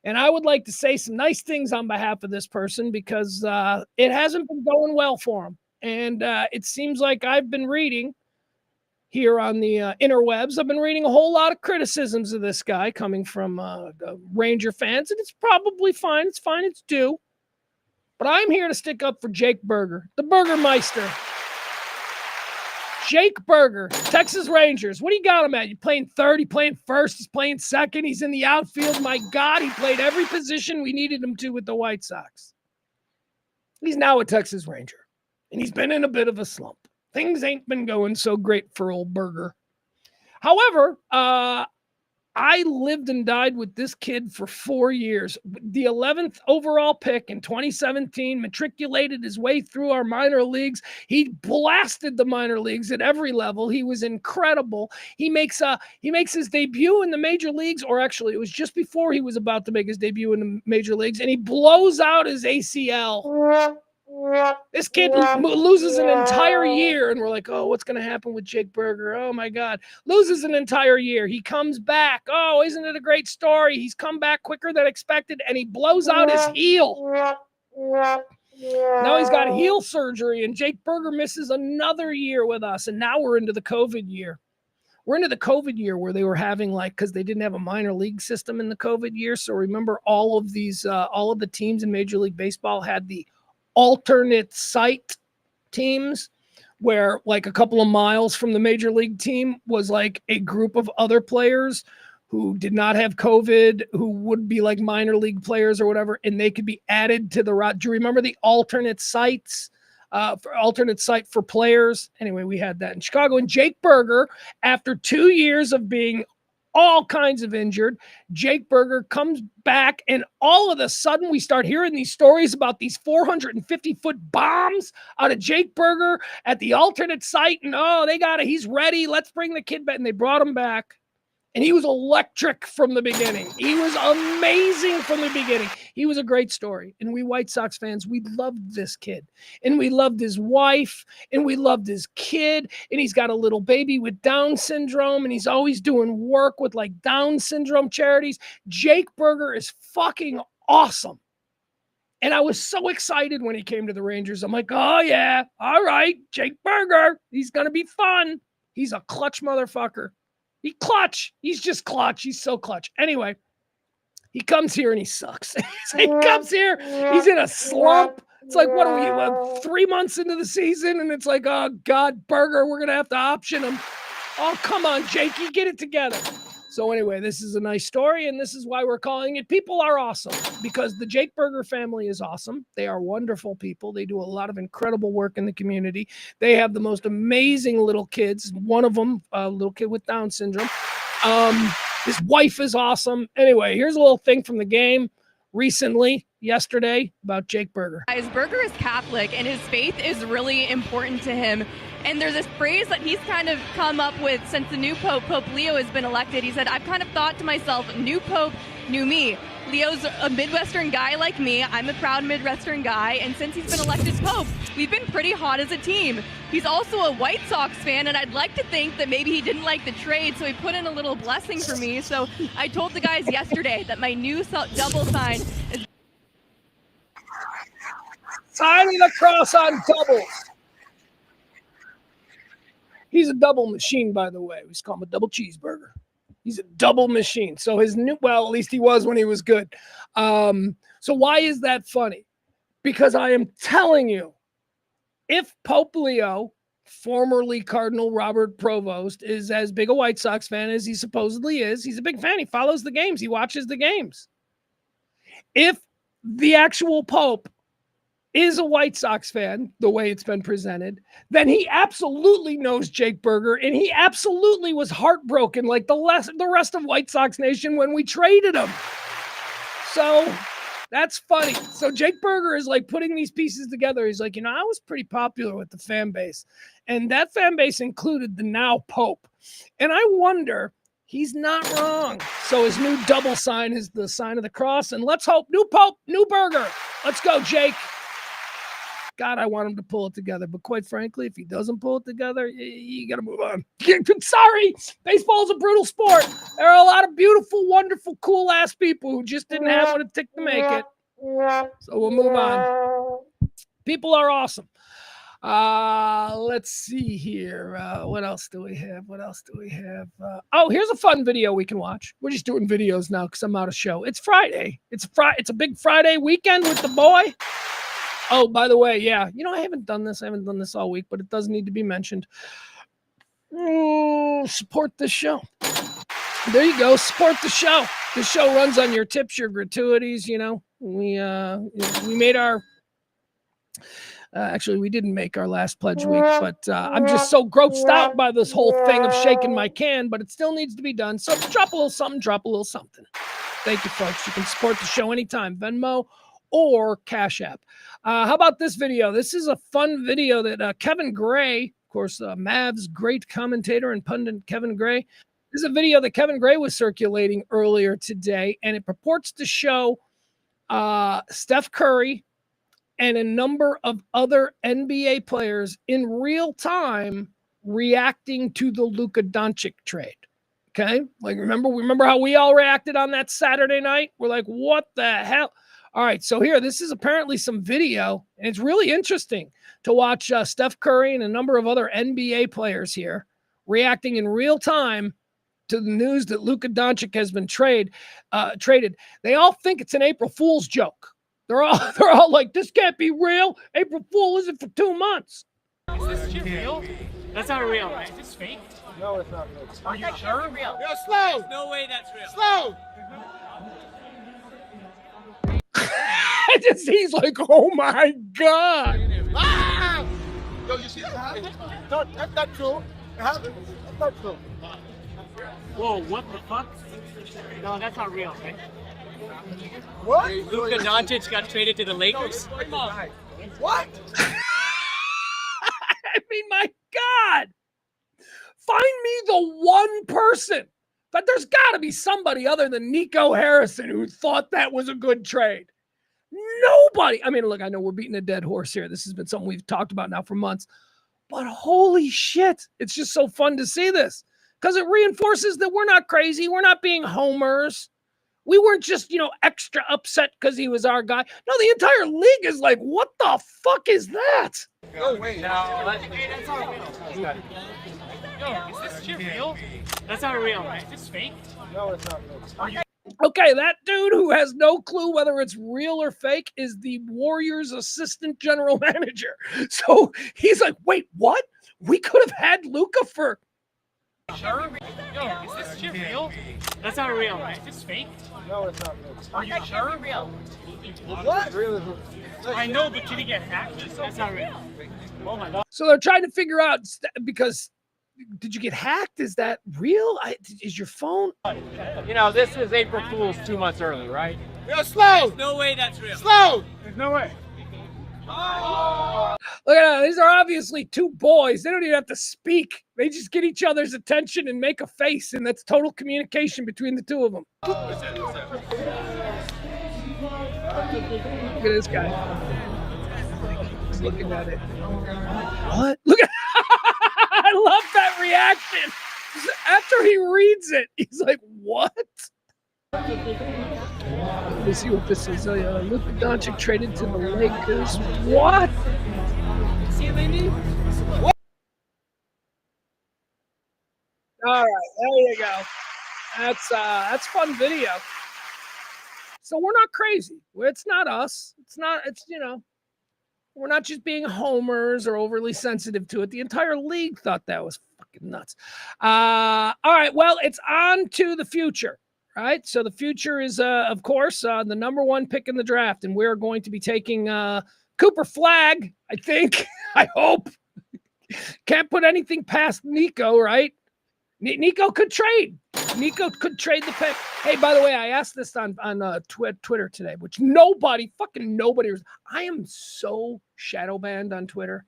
And I would like to say some nice things on behalf of this person because it hasn't been going well for him. And it seems like I've been reading here on the interwebs. I've been reading a whole lot of criticisms of this guy coming from Ranger fans, and it's probably fine. It's fine. It's due. But I'm here to stick up for Jake Burger, the Burgermeister. Jake Burger, Texas Rangers. What do you got him at? You playing third? He playing first? He's playing second? He's in the outfield? My God, he played every position we needed him to with the White Sox. He's now a Texas Ranger, and he's been in a bit of a slump. Things ain't been going so great for old Burger. However, I lived and died with this kid for 4 years. The 11th overall pick in 2017, matriculated his way through our minor leagues. He blasted the minor leagues at every level. He was incredible. He makes his debut in the major leagues, or actually it was just before he was about to make his debut in the major leagues, and he blows out his ACL. This kid loses an entire year, and we're like, oh, what's going to happen with Jake Burger? Oh, my God. Loses an entire year. He comes back. Oh, isn't it a great story? He's come back quicker than expected, and he blows out his heel. Now he's got heel surgery, and Jake Burger misses another year with us, and now we're into the COVID year. We're into the COVID year where they were having because they didn't have a minor league system in the COVID year. So remember all of the teams in Major League Baseball had the alternate site teams where a couple of miles from the major league team was a group of other players who did not have COVID, who would be like minor league players or whatever, and they could be added to the. Do you remember the alternate sites? For alternate site for players. Anyway, we had that in Chicago. And Jake Berger, after 2 years of being all kinds of injured, Jake Berger comes back, and all of a sudden we start hearing these stories about these 450-foot bombs out of Jake Berger at the alternate site. And he's ready. Let's bring the kid back. And they brought him back. And he was electric from the beginning. He was amazing from the beginning. He was a great story. And we White Sox fans, we loved this kid. And we loved his wife. And we loved his kid. And he's got a little baby with Down syndrome. And he's always doing work with like Down syndrome charities. Jake Berger is fucking awesome. And I was so excited when he came to the Rangers. I'm like, oh yeah, all right, Jake Berger. He's going to be fun. He's a clutch motherfucker. He's just clutch. He's so clutch. Anyway, he comes here and he sucks. He comes here. He's in a slump. It's like, what are we, 3 months into the season? And it's like, oh, God, Berger, we're going to have to option him. Oh, come on, Jakey, get it together. So anyway, this is a nice story, and this is why we're calling it People Are Awesome, because the Jake Berger family is awesome. They are wonderful people. They do a lot of incredible work in the community. They have the most amazing little kids. One of them, a little kid with Down syndrome. His wife is awesome. Anyway, here's a little thing from the game yesterday, about Jake Berger. Berger is Catholic, and his faith is really important to him. And there's this phrase that he's kind of come up with since the new Pope, Pope Leo, has been elected. He said, I've kind of thought to myself, new Pope, new me. Leo's a Midwestern guy like me. I'm a proud Midwestern guy. And since he's been elected Pope, we've been pretty hot as a team. He's also a White Sox fan, and I'd like to think that maybe he didn't like the trade, so he put in a little blessing for me. So I told the guys yesterday that my new double sign is... Signing the cross on doubles. He's a double machine, by the way. We just call him a double cheeseburger. He's a double machine. So at least he was when he was good. So why is that funny? Because I am telling you, if Pope Leo, formerly Cardinal Robert Provost, is as big a White Sox fan as he supposedly is, he's a big fan. He follows the games. He watches the games. If the actual Pope is a White Sox fan, the way it's been presented, then he absolutely knows Jake Berger, and he absolutely was heartbroken like the rest of White Sox Nation when we traded him. So that's funny. So Jake Berger is like putting these pieces together. He's like, I was pretty popular with the fan base, and that fan base included the now Pope. And I wonder, he's not wrong. So his new double sign is the sign of the cross, and let's hope new Pope, new Berger. Let's go, Jake. God, I want him to pull it together. But quite frankly, if he doesn't pull it together, you got to move on. Sorry. Baseball is a brutal sport. There are a lot of beautiful, wonderful, cool-ass people who just didn't have what it took to make it. So we'll move on. People are awesome. Let's see here. What else do we have? Here's a fun video we can watch. We're just doing videos now because I'm out of show. It's Friday. It's a big Friday weekend with the boy. Oh, by the way, yeah, I haven't done this. I haven't done this all week, but it does need to be mentioned. Support the show. There you go. Support the show. The show runs on your tips, your gratuities. We made our. Actually, we didn't make our last pledge week, but I'm just so grossed out by this whole thing of shaking my can, but it still needs to be done. So drop a little something. Thank you, folks. You can support the show anytime. Venmo or Cash App. How about this video? This is a fun video that Kevin Gray, of course, Mavs great commentator and pundit Kevin Gray. This is a video that Kevin Gray was circulating earlier today, and it purports to show Steph Curry and a number of other NBA players in real time reacting to the Luka Doncic trade. Okay? Like, remember how we all reacted on that Saturday night? We're like, what the hell? All right, so here, this is apparently some video, and it's really interesting to watch Steph Curry and a number of other NBA players here reacting in real time to the news that Luka Doncic has been traded. They all think it's an April Fool's joke. They're all like, this can't be real. April Fool isn't for 2 months. Is this shit real? That's not real, right? Is this fake? No, it's not real. Are you sure? Yo, slow! There's no way that's real. Slow! He's like, oh my God. Ah! Yo, you see that? No, that's not true. That's not true. Whoa, what the fuck? No, that's not real, right? What? Luka Doncic got traded to the Lakers? What? I mean, my God. Find me the one person. But there's got to be somebody other than Nico Harrison who thought that was a good trade. Nobody. I mean, look, I know we're beating a dead horse here. This has been something we've talked about now for months. But holy shit, it's just so fun to see this because it reinforces that we're not crazy. We're not being homers. We weren't just, extra upset because he was our guy. No, the entire league is like, what the fuck is that? No way. No, that's not real. Yo, is this shit real? That's not real, right? Is this fake? No, it's not real. Okay, that dude who has no clue whether it's real or fake is the Warriors assistant general manager. So he's like, wait, what? We could have had Luka for... Sure? Yo, is this shit real? That's not real, right? Is this fake? No, it's not real. Are you sure? What? Really? I know, but did he get hacked? That's not real. Oh my God. So they're trying to figure out, because did you get hacked? Is that real? Is your phone? This is April Fool's 2 months early, right? Yo, slow! There's no way that's real. Slow! There's no way. Look at that. These are obviously two boys. They don't even have to speak. They just get each other's attention and make a face, and that's total communication between the two of them. Look at this guy. He's looking at it. What? Look at I love that reaction. After he reads it, he's like, what? Let me see what this is. Luka Doncic traded to the Lakers. What? See what they need? What? All right, there you go. That's fun video. So we're not crazy. It's not us. We're not just being homers or overly sensitive to it. The entire league thought that was fucking nuts. All right, well, it's on to the future, right? So the future is, of course, the number one pick in the draft, and we're going to be taking Cooper Flagg, I think. I hope. Can't put anything past Nico, right? Nico could trade. Nico could trade the pick. Hey, by the way, I asked this on Twitter today, which fucking nobody was. I am so shadow banned on Twitter.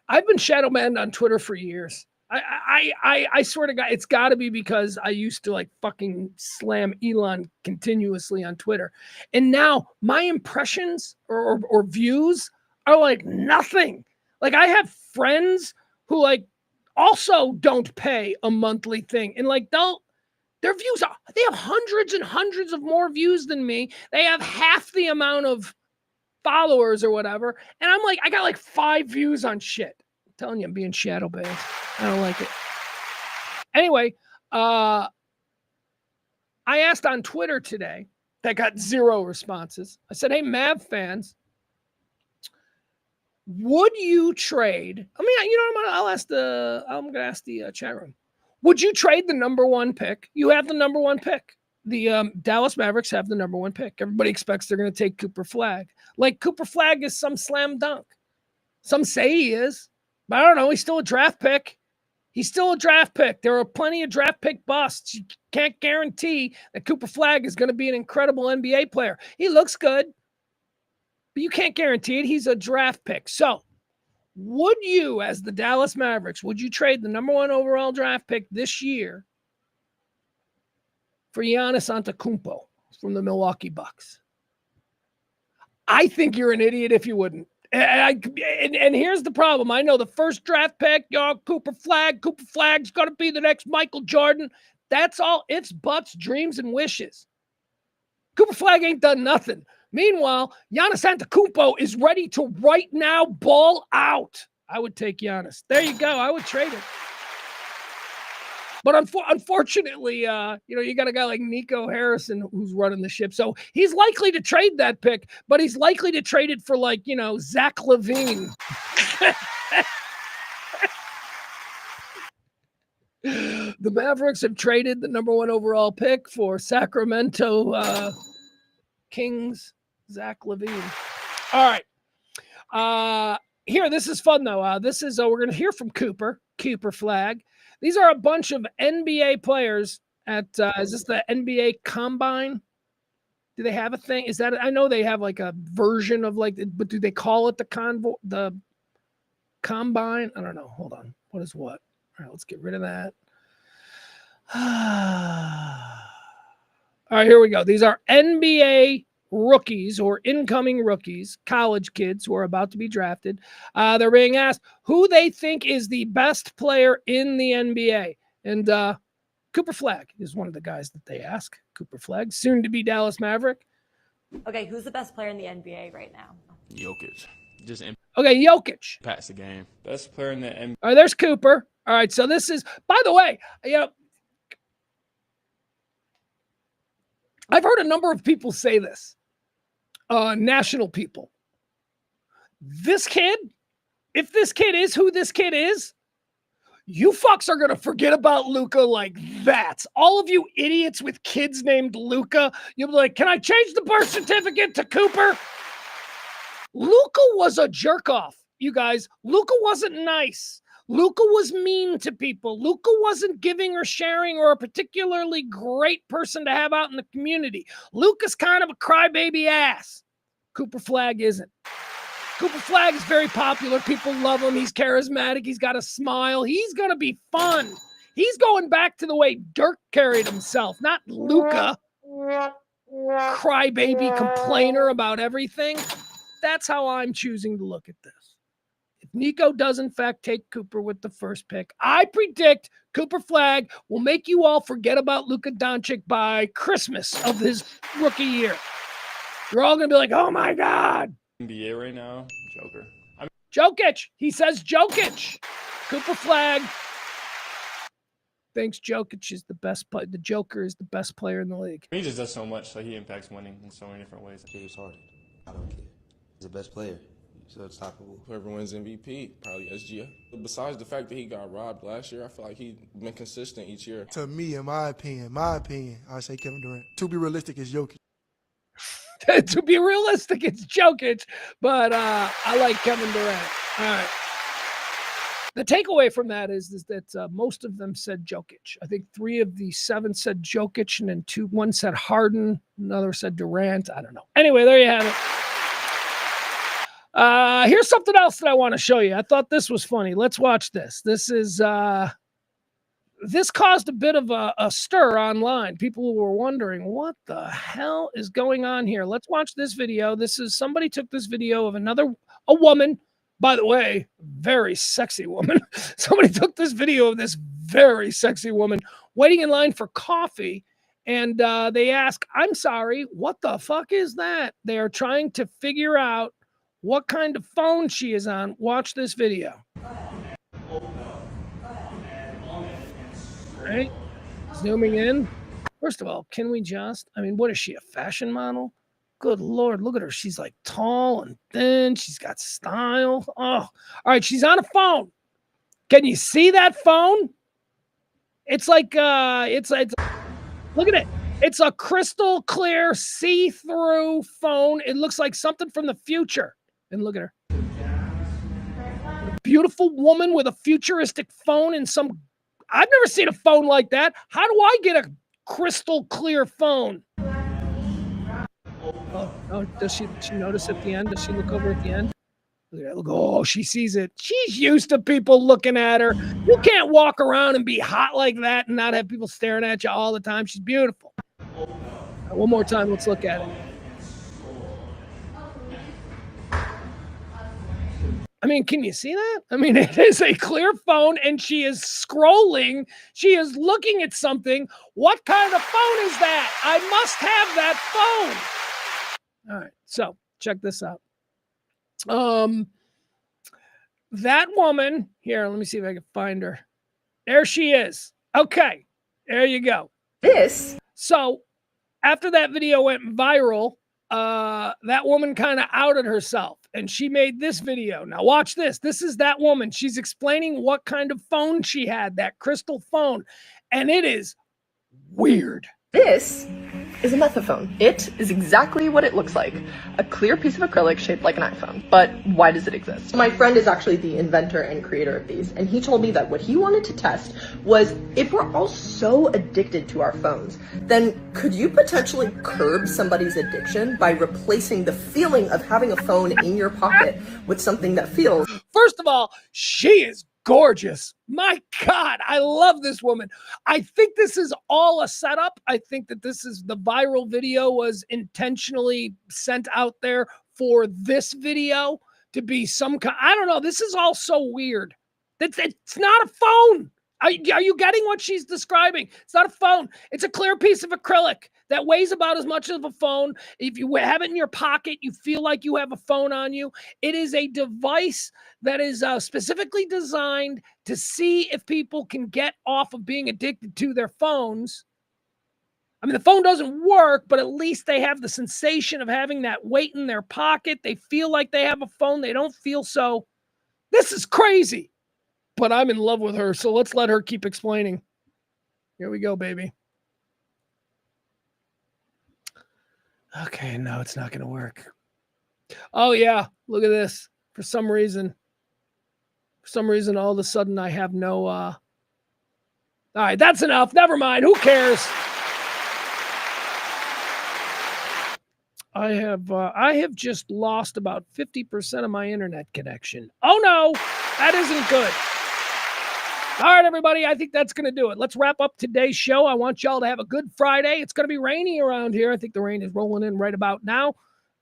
I've been shadow banned on Twitter for years. I swear to God, it's got to be because I used to fucking slam Elon continuously on Twitter. And now my impressions or views are like nothing. Like I have friends who also don't pay a monthly thing. And their views they have hundreds and hundreds of more views than me. They have half the amount of followers or whatever. And I'm I got 5 views on shit. I'm telling you, I'm being shadow banned. I don't like it. Anyway, I asked on Twitter today that got 0 responses. I said, hey, Mav fans, would you trade? I mean, I'm going to ask the chat room. Would you trade the number 1 pick? You have the number 1 pick. The Dallas Mavericks have the number 1 pick. Everybody expects they're going to take Cooper Flagg. Cooper Flagg is some slam dunk. Some say he is, but I don't know. He's still a draft pick. There are plenty of draft pick busts. You can't guarantee that Cooper Flagg is going to be an incredible NBA player. He looks good, but you can't guarantee it. He's a draft pick. So would you, as the Dallas Mavericks, would you trade the number 1 overall draft pick this year for Giannis Antetokounmpo from the Milwaukee Bucks? I think you're an idiot if you wouldn't. And here's the problem. I know the first draft pick, Cooper Flagg's going to be the next Michael Jordan. That's all. It's butts, dreams, and wishes. Cooper Flagg ain't done nothing. Meanwhile, Giannis Antetokounmpo is ready to right now ball out. I would take Giannis. There you go. I would trade him. But unfortunately, you got a guy like Nico Harrison who's running the ship. So he's likely to trade that pick, but he's likely to trade it for Zach LaVine. The Mavericks have traded the #1 overall pick for Sacramento Kings, Zach LaVine. All right. Here, this is fun, though. This is we're going to hear from Cooper Flag. These are a bunch of NBA players at, is this the NBA Combine? Do they have a thing? Is that, I know they have like a version of like, but do they call it the Combine? I don't know. Hold on. What is what? All right, let's get rid of that. All right, here we go. These are NBA rookies or incoming rookies, college kids who are about to be drafted. They're being asked who they think is the best player in the NBA. And Cooper Flag is one of the guys that they ask. Cooper Flag, soon to be Dallas Maverick. Okay, who's the best player in the NBA right now? Jokic. Okay, Jokic. Impacts the game. Best player in the NBA. All right, there's Cooper. All right, so this is, by the way, I've heard a number of people say this, national people. This kid, if this kid is who this kid is, you fucks are going to forget about Luka like that. All of you idiots with kids named Luka, you'll be like, can I change the birth certificate to Cooper? Luka was a jerk off, you guys. Luka wasn't nice. Luka was mean to people. Luka wasn't giving or sharing or a particularly great person to have out in the community. Luka's kind of a crybaby ass. Cooper Flag isn't. Cooper Flag is very popular. People love him. He's charismatic. He's got a smile. He's going to be fun. He's going back to the way Dirk carried himself, not Luka. Crybaby complainer about everything. That's how I'm choosing to look at this. If Nico does, in fact, take Cooper with the first pick, I predict Cooper Flag will make you all forget about Luka Doncic by Christmas of his rookie year. You're all going to be like, oh, my God. NBA right now, Joker. Jokic. He says Jokic. Cooper Flag thinks Jokic is the best player. The Joker is the best player in the league. He just does so much, so he impacts winning in so many different ways. James Harden. I don't care. He's the best player. So unstoppable. Whoever wins MVP, probably SGA. Besides the fact that he got robbed last year, I feel like he's been consistent each year. To me, in my opinion, I say Kevin Durant. To be realistic, is Jokic. To be realistic, it's Jokic, but I like Kevin Durant. All right. The takeaway from that is that most of them said Jokic. I think 3 of the 7 said Jokic, and then one said Harden, another said Durant. I don't know. Anyway, there you have it. Here's something else that I want to show you. I thought this was funny. Let's watch this. This is this caused a bit of a stir online. People were wondering what the hell is going on here. Let's watch this video. This is somebody took this video of a woman, by the way, very sexy woman. Somebody took this video of this very sexy woman waiting in line for coffee. And they ask, I'm sorry, what the fuck is that? They are trying to figure out what kind of phone she is on. Watch this video. Right? Zooming in. First of all, can we just, what is she, a fashion model? Good Lord, look at her. She's like tall and thin. She's got style. Oh, all right. She's on a phone. Can you see that phone? It's like, it's look at it. It's a crystal clear, see-through phone. It looks like something from the future. And look at her. A beautiful woman with a futuristic phone and I've never seen a phone like that. How do I get a crystal clear phone? Oh, does she notice at the end? Does she look over at the end? Look, oh, she sees it. She's used to people looking at her. You can't walk around and be hot like that and not have people staring at you all the time. She's beautiful. Right, one more time, let's look at it. Can you see that? It is a clear phone, and she is scrolling. She is looking at something. What kind of phone is that? I must have that phone. All right, so check this out. That woman here, let me see if I can find her. There she is. Okay, there you go. This. So after that video went viral, that woman kind of outed herself and she made this video. Now watch this. This is that woman. She's explaining what kind of phone she had, that crystal phone. And it is weird. This is a methaphone. It is exactly what it looks like. A clear piece of acrylic shaped like an iPhone. But why does it exist? My friend is actually the inventor and creator of these, and he told me that what he wanted to test was if we're all so addicted to our phones, then could you potentially curb somebody's addiction by replacing the feeling of having a phone in your pocket with something that feels... First of all, she is gorgeous. My God, I love this woman. I think this is all a setup. I think that the viral video was intentionally sent out there for this video to be some kind. I don't know. This is all so weird. It's not a phone. Are you getting what she's describing? It's not a phone. It's a clear piece of acrylic that weighs about as much as a phone. If you have it in your pocket, you feel like you have a phone on you. It is a device that is specifically designed to see if people can get off of being addicted to their phones. I mean, the phone doesn't work, but at least they have the sensation of having that weight in their pocket. They feel like they have a phone. They don't feel so. This is crazy. But I'm in love with her, so let's let her keep explaining. Here we go, baby. Okay, no, it's not going to work. Oh, yeah, look at this. For some reason, all of a sudden, I have no... All right, that's enough. Never mind. Who cares? I have just lost about 50% of my internet connection. Oh, no, that isn't good. All right, everybody, I think that's going to do it. Let's wrap up today's show. I want y'all to have a good Friday. It's going to be rainy around here. I think the rain is rolling in right about now.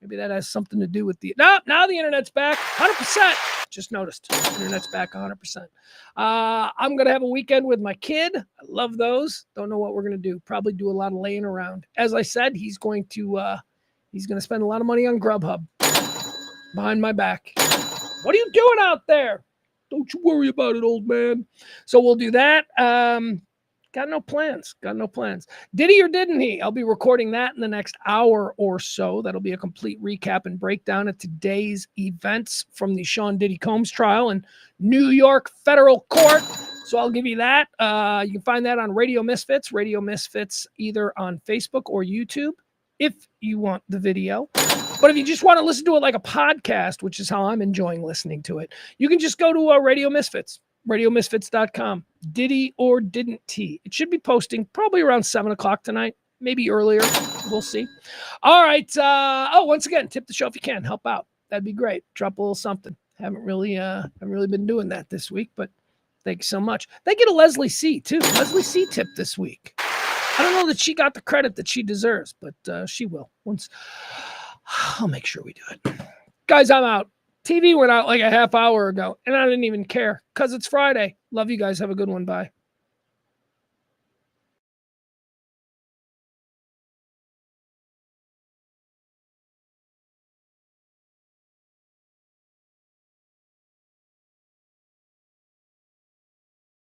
Maybe that has something to do with the... No, now the internet's back 100%. Just noticed. Internet's back 100%. I'm going to have a weekend with my kid. I love those. Don't know what we're going to do. Probably do a lot of laying around. As I said, he's going to spend a lot of money on Grubhub. Behind my back. What are you doing out there? Don't you worry about it, old man. So we'll do that. Got no plans. Did he or didn't he? I'll be recording that in the next hour or so. That'll be a complete recap and breakdown of today's events from the Sean Diddy Combs trial in New York federal court. So I'll give you that. You can find that on Radio Misfits either on Facebook or YouTube if you want the video. But if you just want to listen to it like a podcast, which is how I'm enjoying listening to it, you can just go to Radio Misfits, radiomisfits.com. Diddy or didn't he? It should be posting probably around 7 o'clock tonight, maybe earlier. We'll see. All right. Once again, tip the show if you can. Help out. That'd be great. Drop a little something. Haven't really been doing that this week, but thank you so much. Thank you to Leslie C. too. Leslie C. tipped this week. I don't know that she got the credit that she deserves, but she will. Once I'll make sure we do it. Guys, I'm out. TV went out like a half hour ago, and I didn't even care because it's Friday. Love you guys. Have a good one. Bye.